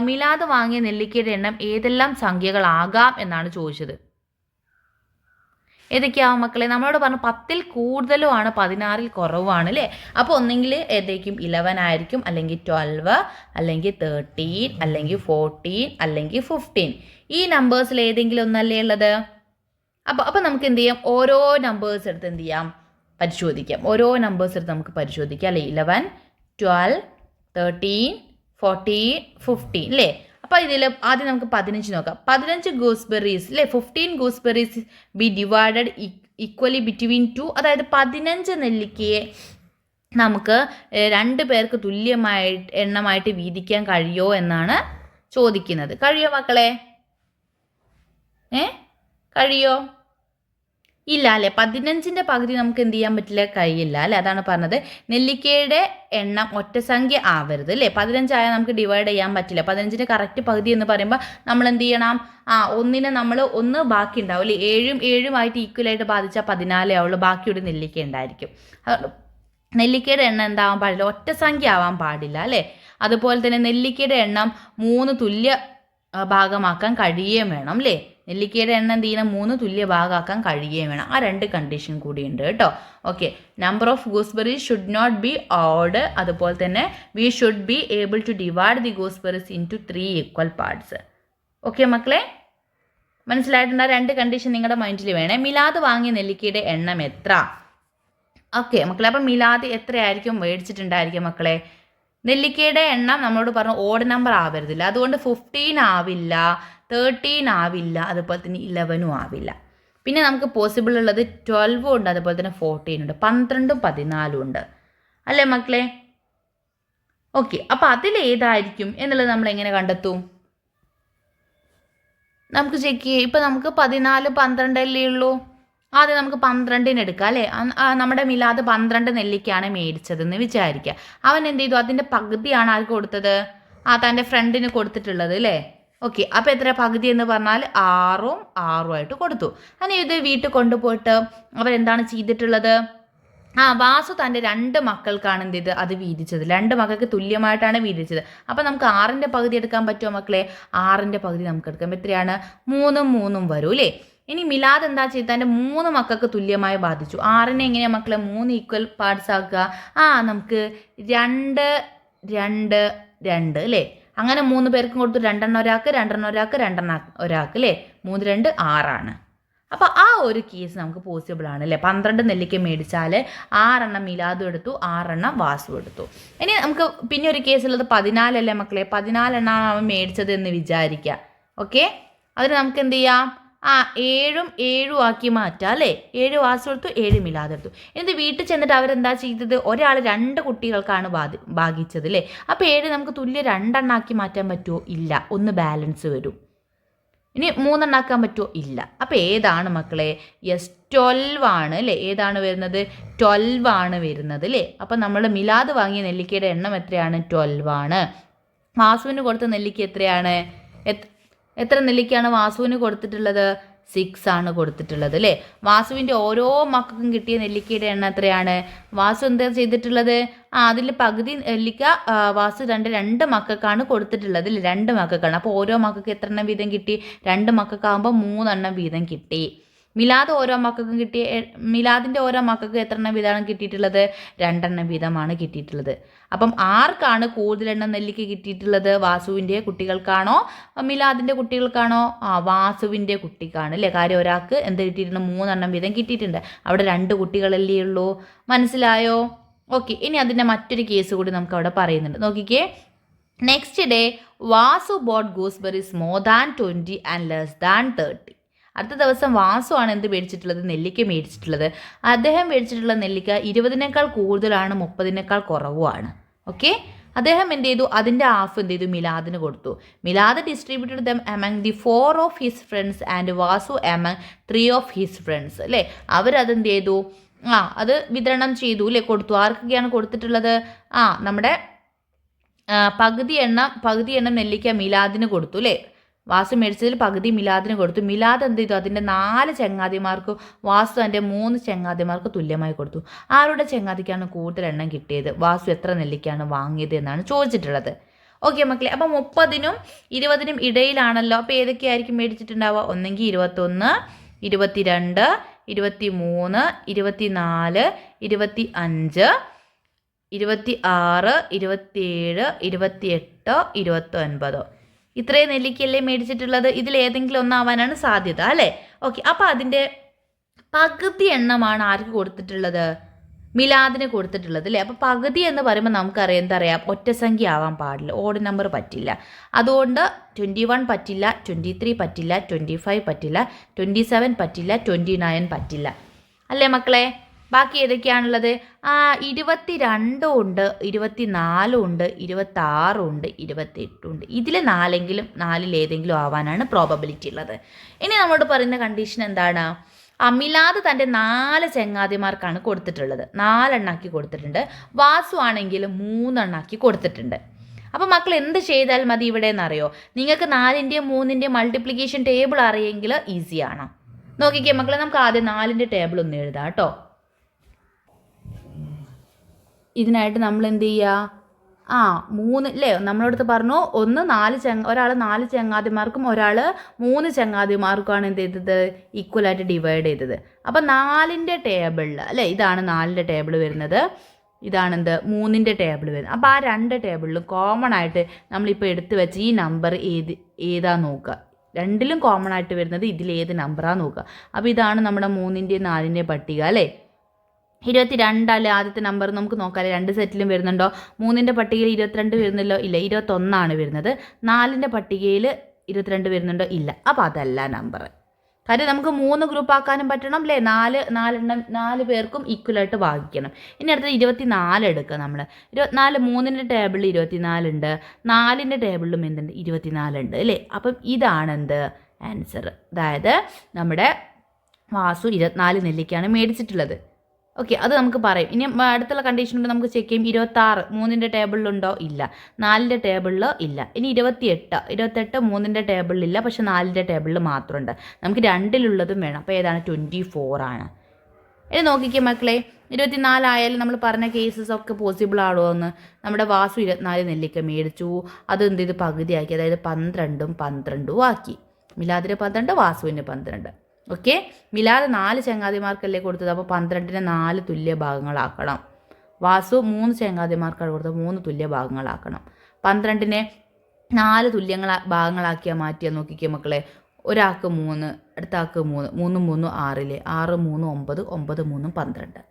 മിലാദ് വാങ്ങിയ നെല്ലിക്കയുടെ എണ്ണം ഏതെല്ലാം സംഖ്യകളാകാം എന്നാണ് ചോദിച്ചത്. ഏതൊക്കെയാവും മക്കളെ? നമ്മളോട് പറഞ്ഞു 10ൽ കൂടുതലുമാണ്, 16ൽ കുറവാണ് അല്ലേ? അപ്പോൾ ഒന്നെങ്കിൽ ഏതൊക്കെയും 11 ആയിരിക്കും, അല്ലെങ്കിൽ 12, അല്ലെങ്കിൽ 13, അല്ലെങ്കിൽ 14, അല്ലെങ്കിൽ 15. ഈ നമ്പേഴ്സിൽ ഏതെങ്കിലും ഒന്നല്ലേ ഉള്ളത്? അപ്പോൾ നമുക്ക് എന്ത് ചെയ്യാം? ഓരോ നമ്പേഴ്സ് എടുത്ത് എന്ത് ചെയ്യാം? പരിശോധിക്കാം. ഓരോ നമ്പേഴ്സ് എടുത്ത് നമുക്ക് പരിശോധിക്കാം അല്ലേ? 11, 12, 13, 14, 15 അല്ലേ? അപ്പോൾ ഇതിൽ ആദ്യം നമുക്ക് 15 നോക്കാം. 15 ഗൂസ്ബെറീസ് അല്ലേ? 15 gooseberries B divided equally between 2. അതായത് 15 നെല്ലിക്കയെ നമുക്ക് 2 പേർക്ക് തുല്യമായിട്ട് എണ്ണമായിട്ട് വീതിക്കാൻ കഴിയുമോ എന്നാണ് ചോദിക്കുന്നത്. കഴിയോ മക്കളെ? കഴിയോ? ഇല്ല അല്ലേ? 15ൻ്റെ പകുതി നമുക്ക് എന്ത് ചെയ്യാൻ പറ്റില്ല? കഴിയില്ല അല്ലേ? അതാണ് പറഞ്ഞത്. നെല്ലിക്കയുടെ എണ്ണം ഒറ്റസംഖ്യ ആവരുത് അല്ലേ? 15 ആയാൽ നമുക്ക് ഡിവൈഡ് ചെയ്യാൻ പറ്റില്ല. 15ൻ്റെ കറക്റ്റ് പകുതി എന്ന് പറയുമ്പോൾ നമ്മൾ എന്ത് ചെയ്യണം? ഒന്നിനെ നമ്മൾ ഒന്ന് ബാക്കി ഉണ്ടാവും അല്ലേ? 7 ആയിട്ട് ഈക്വലായിട്ട് ബാധിച്ചാൽ 14 ആവുള്ളൂ. ബാക്കിയൊരു നെല്ലിക്ക ഉണ്ടായിരിക്കും. നെല്ലിക്കയുടെ എണ്ണം എന്താവാൻ പാടില്ല? ഒറ്റസംഖ്യ ആവാൻ പാടില്ല അല്ലേ? അതുപോലെ തന്നെ നെല്ലിക്കയുടെ എണ്ണം 3 തുല്യ ഭാഗമാക്കാൻ കഴിയുകയും വേണം അല്ലേ? നെല്ലിക്കയുടെ എണ്ണം എന്ത് ചെയ്യണം? 3 തുല്യ ഭാഗമാക്കാൻ കഴിയുകയും വേണം. ആ 2 കണ്ടീഷൻ കൂടിയുണ്ട് കേട്ടോ. Okay, number of gooseberries should not be odd. അതുപോലെ തന്നെ we should be able to divide the gooseberries into 3 equal parts. Okay മക്കളെ, മനസ്സിലായിട്ടുണ്ട്? 2 കണ്ടീഷൻ നിങ്ങളുടെ മൈൻഡിൽ വേണേ. മിലാദ് വാങ്ങിയ നെല്ലിക്കയുടെ എണ്ണം എത്ര? ഓക്കെ മക്കളെ, അപ്പം മിലാദ് എത്രയായിരിക്കും മേടിച്ചിട്ടുണ്ടായിരിക്കും മക്കളെ? നെല്ലിക്കയുടെ എണ്ണം നമ്മളോട് പറഞ്ഞു ഓഡ് നമ്പർ ആവരുതില്ല. അതുകൊണ്ട് 15 ആവില്ല, 13 ആവില്ല, അതുപോലെ തന്നെ 11 ആവില്ല. പിന്നെ നമുക്ക് പോസിബിൾ ഉള്ളത് 12 ഉണ്ട്, അതുപോലെ തന്നെ 14 ഉണ്ട്, 12ഉം 14ഉം ഉണ്ട് അല്ലേ മക്കളെ? ഓക്കെ, അപ്പോൾ അതിലേതായിരിക്കും എന്നുള്ളത് നമ്മൾ എങ്ങനെ കണ്ടെത്തും? നമുക്ക് ചെക്ക് ചെയ്യാം. ഇപ്പം നമുക്ക് 14, 12 അല്ലേ ഉള്ളൂ. ആദ്യം നമുക്ക് 12ന് എടുക്കാം അല്ലേ? നമ്മുടെ മിലാദ് 12 നെല്ലിക്കയാണ് മേടിച്ചതെന്ന് വിചാരിക്കുക. അവൻ എന്ത് ചെയ്തു? അതിൻ്റെ പകുതിയാണ് ആർക്ക് കൊടുത്തത്? തൻ്റെ ഫ്രണ്ടിന് കൊടുത്തിട്ടുള്ളത് അല്ലേ? ഓക്കെ, അപ്പോൾ എത്ര പകുതി എന്ന് പറഞ്ഞാൽ 6ഉം 6ഉം ആയിട്ട് കൊടുത്തു. അങ്ങനെ ഇത് വീട്ടിൽ കൊണ്ടുപോയിട്ട് അവരെന്താണ് ചെയ്തിട്ടുള്ളത്? വാസു തൻ്റെ 2 മക്കൾക്കാണ് എന്ത് ചെയ്ത് അത് വീതിച്ചത്. 2 മക്കൾക്ക് തുല്യമായിട്ടാണ് വീതിച്ചത്. അപ്പോൾ നമുക്ക് 6ൻ്റെ പകുതി എടുക്കാൻ പറ്റുമോ മക്കളെ? 6ൻ്റെ പകുതി നമുക്ക് എടുക്കാം. എത്രയാണ്? 3ഉം 3ഉം വരും അല്ലേ? ഇനി മിലാദ് എന്താ ചെയ്ത്? തൻ്റെ 3 മക്കൾക്ക് തുല്യമായി ബാധിച്ചു. 6നെ എങ്ങനെയാണ് മക്കളെ 3 ഈക്വൽ പാർട്സ് ആക്കുക? നമുക്ക് 2, 2, 2 അല്ലേ? അങ്ങനെ 3 പേർക്കും കൊടുത്തു. 2 എണ്ണം ഒരാൾക്ക്, 2 എണ്ണം ഒരാൾക്ക്, 2 എണ്ണം ഒരാൾക്ക് അല്ലേ? 3, 2, 6 അപ്പോൾ ആ ഒരു കേസ് നമുക്ക് പോസിബിൾ ആണ് അല്ലേ? 12 നെല്ലിക്ക മേടിച്ചാൽ 6 എണ്ണം മിലാദും എടുത്തു, 6 എണ്ണം വാസു എടുത്തു. ഇനി നമുക്ക് പിന്നെ ഒരു കേസുള്ളത് 14 അല്ലേ മക്കളെ? 14 എണ്ണമാണ് അവൻ മേടിച്ചത് എന്ന് വിചാരിക്കുക. ഓക്കെ, അതിന് നമുക്ക് എന്ത് ചെയ്യാം? 7ഉം 7ഉം ആക്കി മാറ്റാം അല്ലേ? 7 വാസു എടുത്തു, 7 മിലാദ് എടുത്തു. എന്നിട്ട് വീട്ടിൽ ചെന്നിട്ട് അവരെന്താ ചെയ്തത്? ഒരാൾ 2 കുട്ടികൾക്കാണ് ഭാഗിച്ചത് അല്ലേ? അപ്പോൾ 7 നമുക്ക് തുല്യ 2 എണ്ണാക്കി മാറ്റാൻ പറ്റുമോ? ഇല്ല, ഒന്ന് ബാലൻസ് വരും. ഇനി 3 എണ്ണാക്കാൻ പറ്റുമോ? ഇല്ല. അപ്പോൾ ഏതാണ് മക്കളെ? യെസ്, 12 ആണ് അല്ലേ? ഏതാണ് വരുന്നത്? 12 ആണ് വരുന്നത് അല്ലേ? അപ്പോൾ നമ്മൾ മിലാദ് വാങ്ങിയ നെല്ലിക്കയുടെ എണ്ണം എത്രയാണ്? 12 ആണ്. വാസുവിന് കൊടുത്ത നെല്ലിക്ക എത്രയാണ്? എത്ര നെല്ലിക്കയാണ് വാസുവിന് കൊടുത്തിട്ടുള്ളത്? 6 ആണ് കൊടുത്തിട്ടുള്ളത് അല്ലേ? വാസുവിൻ്റെ ഓരോ മക്കൾക്കും കിട്ടിയ നെല്ലിക്കയുടെ എണ്ണം എത്രയാണ്? വാസു എന്താ ചെയ്തിട്ടുള്ളത്? അതിൽ പകുതി നെല്ലിക്ക വാസു 2 മക്കൾക്കാണ് കൊടുത്തിട്ടുള്ളത് അല്ലേ? 2 മക്കൾക്കാണ്. അപ്പോൾ ഓരോ മക്കൾക്ക് എത്ര എണ്ണം വീതം കിട്ടി? 2 മക്കൾക്കാകുമ്പോൾ 3 എണ്ണം വീതം കിട്ടി. മിലാദ് ഓരോ മക്കൾക്കും കിട്ടിയ മിലാദിൻ്റെ ഓരോ മക്കൾക്ക് എത്ര എണ്ണം വീതമാണ് കിട്ടിയിട്ടുള്ളത്? 2 എണ്ണം വീതമാണ് കിട്ടിയിട്ടുള്ളത്. അപ്പം ആർക്കാണ് കൂടുതൽ എണ്ണം നെല്ലിക്ക കിട്ടിയിട്ടുള്ളത്? വാസുവിൻ്റെ കുട്ടികൾക്കാണോ മിലാദിൻ്റെ കുട്ടികൾക്കാണോ? വാസുവിൻ്റെ കുട്ടിക്കാണ് അല്ലേ? കാര്യം ഒരാൾക്ക് എന്ത് കിട്ടിയിട്ടുണ്ട്? 3 എണ്ണം വീതം കിട്ടിയിട്ടുണ്ട്. അവിടെ 2 കുട്ടികളല്ലേ ഉള്ളൂ. മനസ്സിലായോ? ഓക്കെ, ഇനി അതിൻ്റെ മറ്റൊരു കേസ് കൂടി നമുക്ക് അവിടെ പറയുന്നുണ്ട്. നോക്കിക്കേ. Next day Vasu boat gooseberries more than 20 and less than 30. അടുത്ത ദിവസം വാസു ആണ് എന്ത് മേടിച്ചിട്ടുള്ളത്? നെല്ലിക്ക മേടിച്ചിട്ടുള്ളത്. അദ്ദേഹം മേടിച്ചിട്ടുള്ള നെല്ലിക്ക 20നേക്കാൾ കൂടുതലാണ്, 30നേക്കാൾ കുറവുമാണ്. ഓക്കെ, അദ്ദേഹം എന്ത് ചെയ്തു? അതിൻ്റെ ഹാഫ് എന്ത് ചെയ്തു? മിലാദിന് കൊടുത്തു. Milad distributed dum among the 4 of his friends and Vasu among 3 of his friends അല്ലേ? അവരതെന്ത് ചെയ്തു? അത് വിതരണം ചെയ്തു അല്ലേ? കൊടുത്തു. ആർക്കൊക്കെയാണ് കൊടുത്തിട്ടുള്ളത്? നമ്മുടെ പകുതി എണ്ണം നെല്ലിക്ക മിലാദിന് കൊടുത്തു അല്ലേ? വാസു മേടിച്ചതിൽ പകുതി മിലാദിന് കൊടുത്തു. മിലാദ് എന്ത് ചെയ്തു? അതിൻ്റെ 4 ചങ്ങാതിമാർക്കും വാസു അതിൻ്റെ 3 ചങ്ങാതിമാർക്ക് തുല്യമായി കൊടുത്തു. ആരുടെ ചങ്ങാതിക്കാണ് കൂടുതൽ എണ്ണം കിട്ടിയത്? വാസു എത്ര നെല്ലിക്കാണ് വാങ്ങിയത് എന്നാണ് ചോദിച്ചിട്ടുള്ളത്. ഓക്കെ മക്കളെ, അപ്പം 30നും 20നും ഇടയിലാണല്ലോ. അപ്പോൾ ഏതൊക്കെയായിരിക്കും മേടിച്ചിട്ടുണ്ടാവുക? ഒന്നെങ്കിൽ 21, 22, 23, 24, 25, 26, 27, 28, 29. ഇത്രയും നെല്ലിക്കല്ലേ മേടിച്ചിട്ടുള്ളത്? ഇതിലേതെങ്കിലും ഒന്നാവാനാണ് സാധ്യത അല്ലേ? ഓക്കെ, അപ്പോൾ അതിൻ്റെ പകുതി എണ്ണമാണ് ആർക്ക് കൊടുത്തിട്ടുള്ളത്? മിലാദിന് കൊടുത്തിട്ടുള്ളത് അല്ലേ? അപ്പോൾ പകുതി എന്ന് പറയുമ്പോൾ നമുക്കറിയാം എന്തറിയാം? ഒറ്റസംഖ്യ ആവാൻ പാടില്ല, ഓഡ് നമ്പർ പറ്റില്ല. അതുകൊണ്ട് 21 പറ്റില്ല, 23 പറ്റില്ല, 25 പറ്റില്ല, 27 പറ്റില്ല, 29 പറ്റില്ല അല്ലേ മക്കളെ? ബാക്കി ഏതൊക്കെയാണുള്ളത്? 22 ഉണ്ട്, 24 ഉണ്ട്, 26 ഉണ്ട്, 28 ഉണ്ട്. ഇതിൽ നാലിലേതെങ്കിലും ആവാനാണ് പ്രോബബിലിറ്റി ഉള്ളത്. ഇനി നമ്മളോട് പറയുന്ന കണ്ടീഷൻ എന്താണ്? മിലാദ് തൻ്റെ 4 ചങ്ങാതിമാർക്കാണ് കൊടുത്തിട്ടുള്ളത്. 4 എണ്ണാക്കി കൊടുത്തിട്ടുണ്ട്. വാസു ആണെങ്കിൽ 3 എണ്ണാക്കി കൊടുത്തിട്ടുണ്ട്. അപ്പോൾ മക്കൾ എന്ത് ചെയ്താൽ മതി ഇവിടെ എന്നറിയോ? നിങ്ങൾക്ക് 4ൻ്റെയും 3ൻ്റെയും മൾട്ടിപ്ലിക്കേഷൻ ടേബിൾ അറിയെങ്കിൽ ഈസിയാണ്. നോക്കിക്കേ മക്കളെ, നമുക്ക് ആദ്യം 4ൻ്റെ ടേബിൾ ഒന്ന് എഴുതാം കേട്ടോ. ഇതിനായിട്ട് നമ്മൾ എന്ത് ചെയ്യുക? 3 അല്ലേ, നമ്മളടുത്ത് പറഞ്ഞു ഒരാൾ 4 ചങ്ങാതിമാർക്കും ഒരാൾ 3 ചങ്ങാതിമാർക്കുമാണ് എന്ത് ചെയ്തത്? ഈക്വലായിട്ട് ഡിവൈഡ് ചെയ്തത്. അപ്പം 4ൻ്റെ ടേബിളിൽ അല്ലേ, ഇതാണ് 4ൻ്റെ ടേബിൾ വരുന്നത്, ഇതാണെന്ത് 3ൻ്റെ ടേബിൾ വരുന്നത്. അപ്പോൾ ആ 2 ടേബിളിലും കോമൺ ആയിട്ട് നമ്മളിപ്പോൾ എടുത്തു വെച്ച് ഈ നമ്പർ ഏതാ നോക്കുക. രണ്ടിലും കോമൺ ആയിട്ട് വരുന്നത് ഇതിലേത് നമ്പറാണ് നോക്കുക. അപ്പോൾ ഇതാണ് നമ്മുടെ 3ൻ്റെയും 4ൻ്റെയും പട്ടിക അല്ലേ. 22 ആദ്യത്തെ നമ്പർ നമുക്ക് നോക്കാം. 2 സെറ്റിലും വരുന്നുണ്ടോ? 3ൻ്റെ പട്ടികയിൽ 22 വരുന്നല്ലോ, ഇല്ല. 21 വരുന്നത്. 4ൻ്റെ പട്ടികയിൽ 22 വരുന്നുണ്ടോ? ഇല്ല. അപ്പോൾ അതല്ല നമ്പർ. കാര്യം നമുക്ക് 3 ഗ്രൂപ്പ് ആക്കാനും പറ്റണം അല്ലേ. 4 പേർക്കും ഈക്വലായിട്ട് ഭാഗിക്കണം. ഇനി അടുത്തത് 24 എടുക്കുക നമ്മൾ. 24 3ൻ്റെ ടേബിളിൽ 24 ഉണ്ട്, 4ൻ്റെ ടേബിളിലും എന്തുണ്ട്? 24 ഉണ്ട് അല്ലേ. അപ്പം ഇതാണെന്ത് ആൻസർ. അതായത് നമ്മുടെ വാസു 24 നെല്ലിക്കയാണ് മേടിച്ചിട്ടുള്ളത്. ഓക്കെ, അത് നമുക്ക് പറയും. ഇനി അടുത്തുള്ള കണ്ടീഷൻ കൊണ്ട് നമുക്ക് ചെക്ക് ചെയ്യും. 26 3ൻ്റെ ടേബിളിലുണ്ടോ? ഇല്ല. 4ൻ്റെ ടേബിളിൽ ഇല്ല. ഇനി 28 3ൻ്റെ ടേബിളിലില്ല, പക്ഷെ 4ൻ്റെ ടേബിളിൽ മാത്രമുണ്ട്. നമുക്ക് 2ലുള്ളതും വേണം. അപ്പോൾ ഏതാണ്? 24 ആണ്. ഇനി നോക്കിക്കേ മക്കളെ, 24 ആയാലും നമ്മൾ പറഞ്ഞ കേസസ് ഒക്കെ പോസിബിൾ ആണോ എന്ന്. നമ്മുടെ വാസു 24 നെല്ലിക്ക മേടിച്ചു, അത് എന്ത് ചെയ്ത് പകുതിയാക്കി, അതായത് 12 ആക്കി. മിലാദിന് 12, വാസുവിന് 12. ഓക്കെ, മിലാദ് 4 ചങ്ങാതിമാർക്കല്ലേ കൊടുത്തത്, അപ്പോൾ 12നെ 4 തുല്യ ഭാഗങ്ങളാക്കണം. വാസു 3 ചങ്ങാതിമാർക്കാണ് കൊടുത്തത്, 3 തുല്യ ഭാഗങ്ങളാക്കണം. 12നെ 4 ഭാഗങ്ങളാക്കിയാൽ മാറ്റിയാൽ നോക്കിക്കേ മക്കളെ, ഒരാൾക്ക് 3, അടുത്ത ആൾക്ക് 3, 3 3 6, 6 3 9, 9 3 12.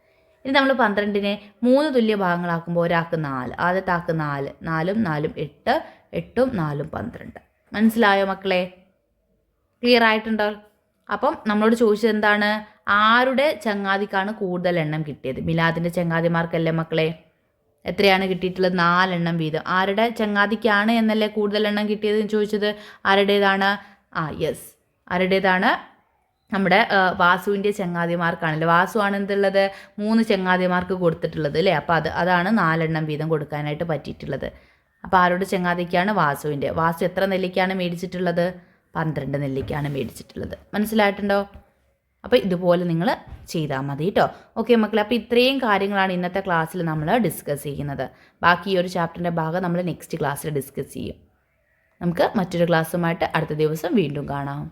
ഇനി നമ്മൾ 12നെ 3 തുല്യ ഭാഗങ്ങളാക്കുമ്പോൾ ഒരാൾക്ക് 4, ആദ്യത്തെ ആൾക്ക് 4, 4 4 8, 8 4 12. മനസ്സിലായോ മക്കളെ? ക്ലിയർ ആയിട്ടുണ്ടോ? അപ്പം നമ്മളോട് ചോദിച്ചത് എന്താണ്? ആരുടെ ചങ്ങാതിക്കാണ് കൂടുതൽ എണ്ണം കിട്ടിയത്? മിലാദിൻ്റെ ചങ്ങാതിമാർക്കല്ലേ മക്കളെ? എത്രയാണ് കിട്ടിയിട്ടുള്ളത്? 4 എണ്ണം വീതം. ആരുടെ ചങ്ങാതിക്കാണ് എന്നല്ലേ കൂടുതൽ എണ്ണം കിട്ടിയതെന്ന് ചോദിച്ചത്? ആരുടേതാണ്? യെസ്, ആരുടേതാണ്? നമ്മുടെ വാസുവിൻ്റെ ചങ്ങാതിമാർക്കാണല്ലോ. വാസു ആണ് എന്തുള്ളത്? 3 ചങ്ങാതിമാർക്ക് കൊടുത്തിട്ടുള്ളത് അല്ലേ. അപ്പോൾ അതാണ് 4 എണ്ണം വീതം കൊടുക്കാനായിട്ട് പറ്റിയിട്ടുള്ളത്. അപ്പോൾ ആരുടെ ചങ്ങാതിക്കാണ്? വാസുവിൻ്റെ. വാസു എത്ര നെല്ലിക്കാണ് മേടിച്ചിട്ടുള്ളത്? 12 നെല്ലിക്കാണ് മേടിച്ചിട്ടുള്ളത്. മനസ്സിലായിട്ടുണ്ടോ? അപ്പോൾ ഇതുപോലെ നിങ്ങൾ ചെയ്താൽ മതി കേട്ടോ. ഓക്കെ മക്കളെ, അപ്പോൾ ഇത്രയും കാര്യങ്ങളാണ് ഇന്നത്തെ ക്ലാസ്സിൽ നമ്മൾ ഡിസ്കസ് ചെയ്യുന്നത്. ബാക്കി ഈ ഒരു ചാപ്റ്ററിൻ്റെ ഭാഗം നമ്മൾ നെക്സ്റ്റ് ക്ലാസ്സിൽ ഡിസ്കസ് ചെയ്യും. നമുക്ക് മറ്റൊരു ക്ലാസ്സുമായിട്ട് അടുത്ത ദിവസം വീണ്ടും കാണാം.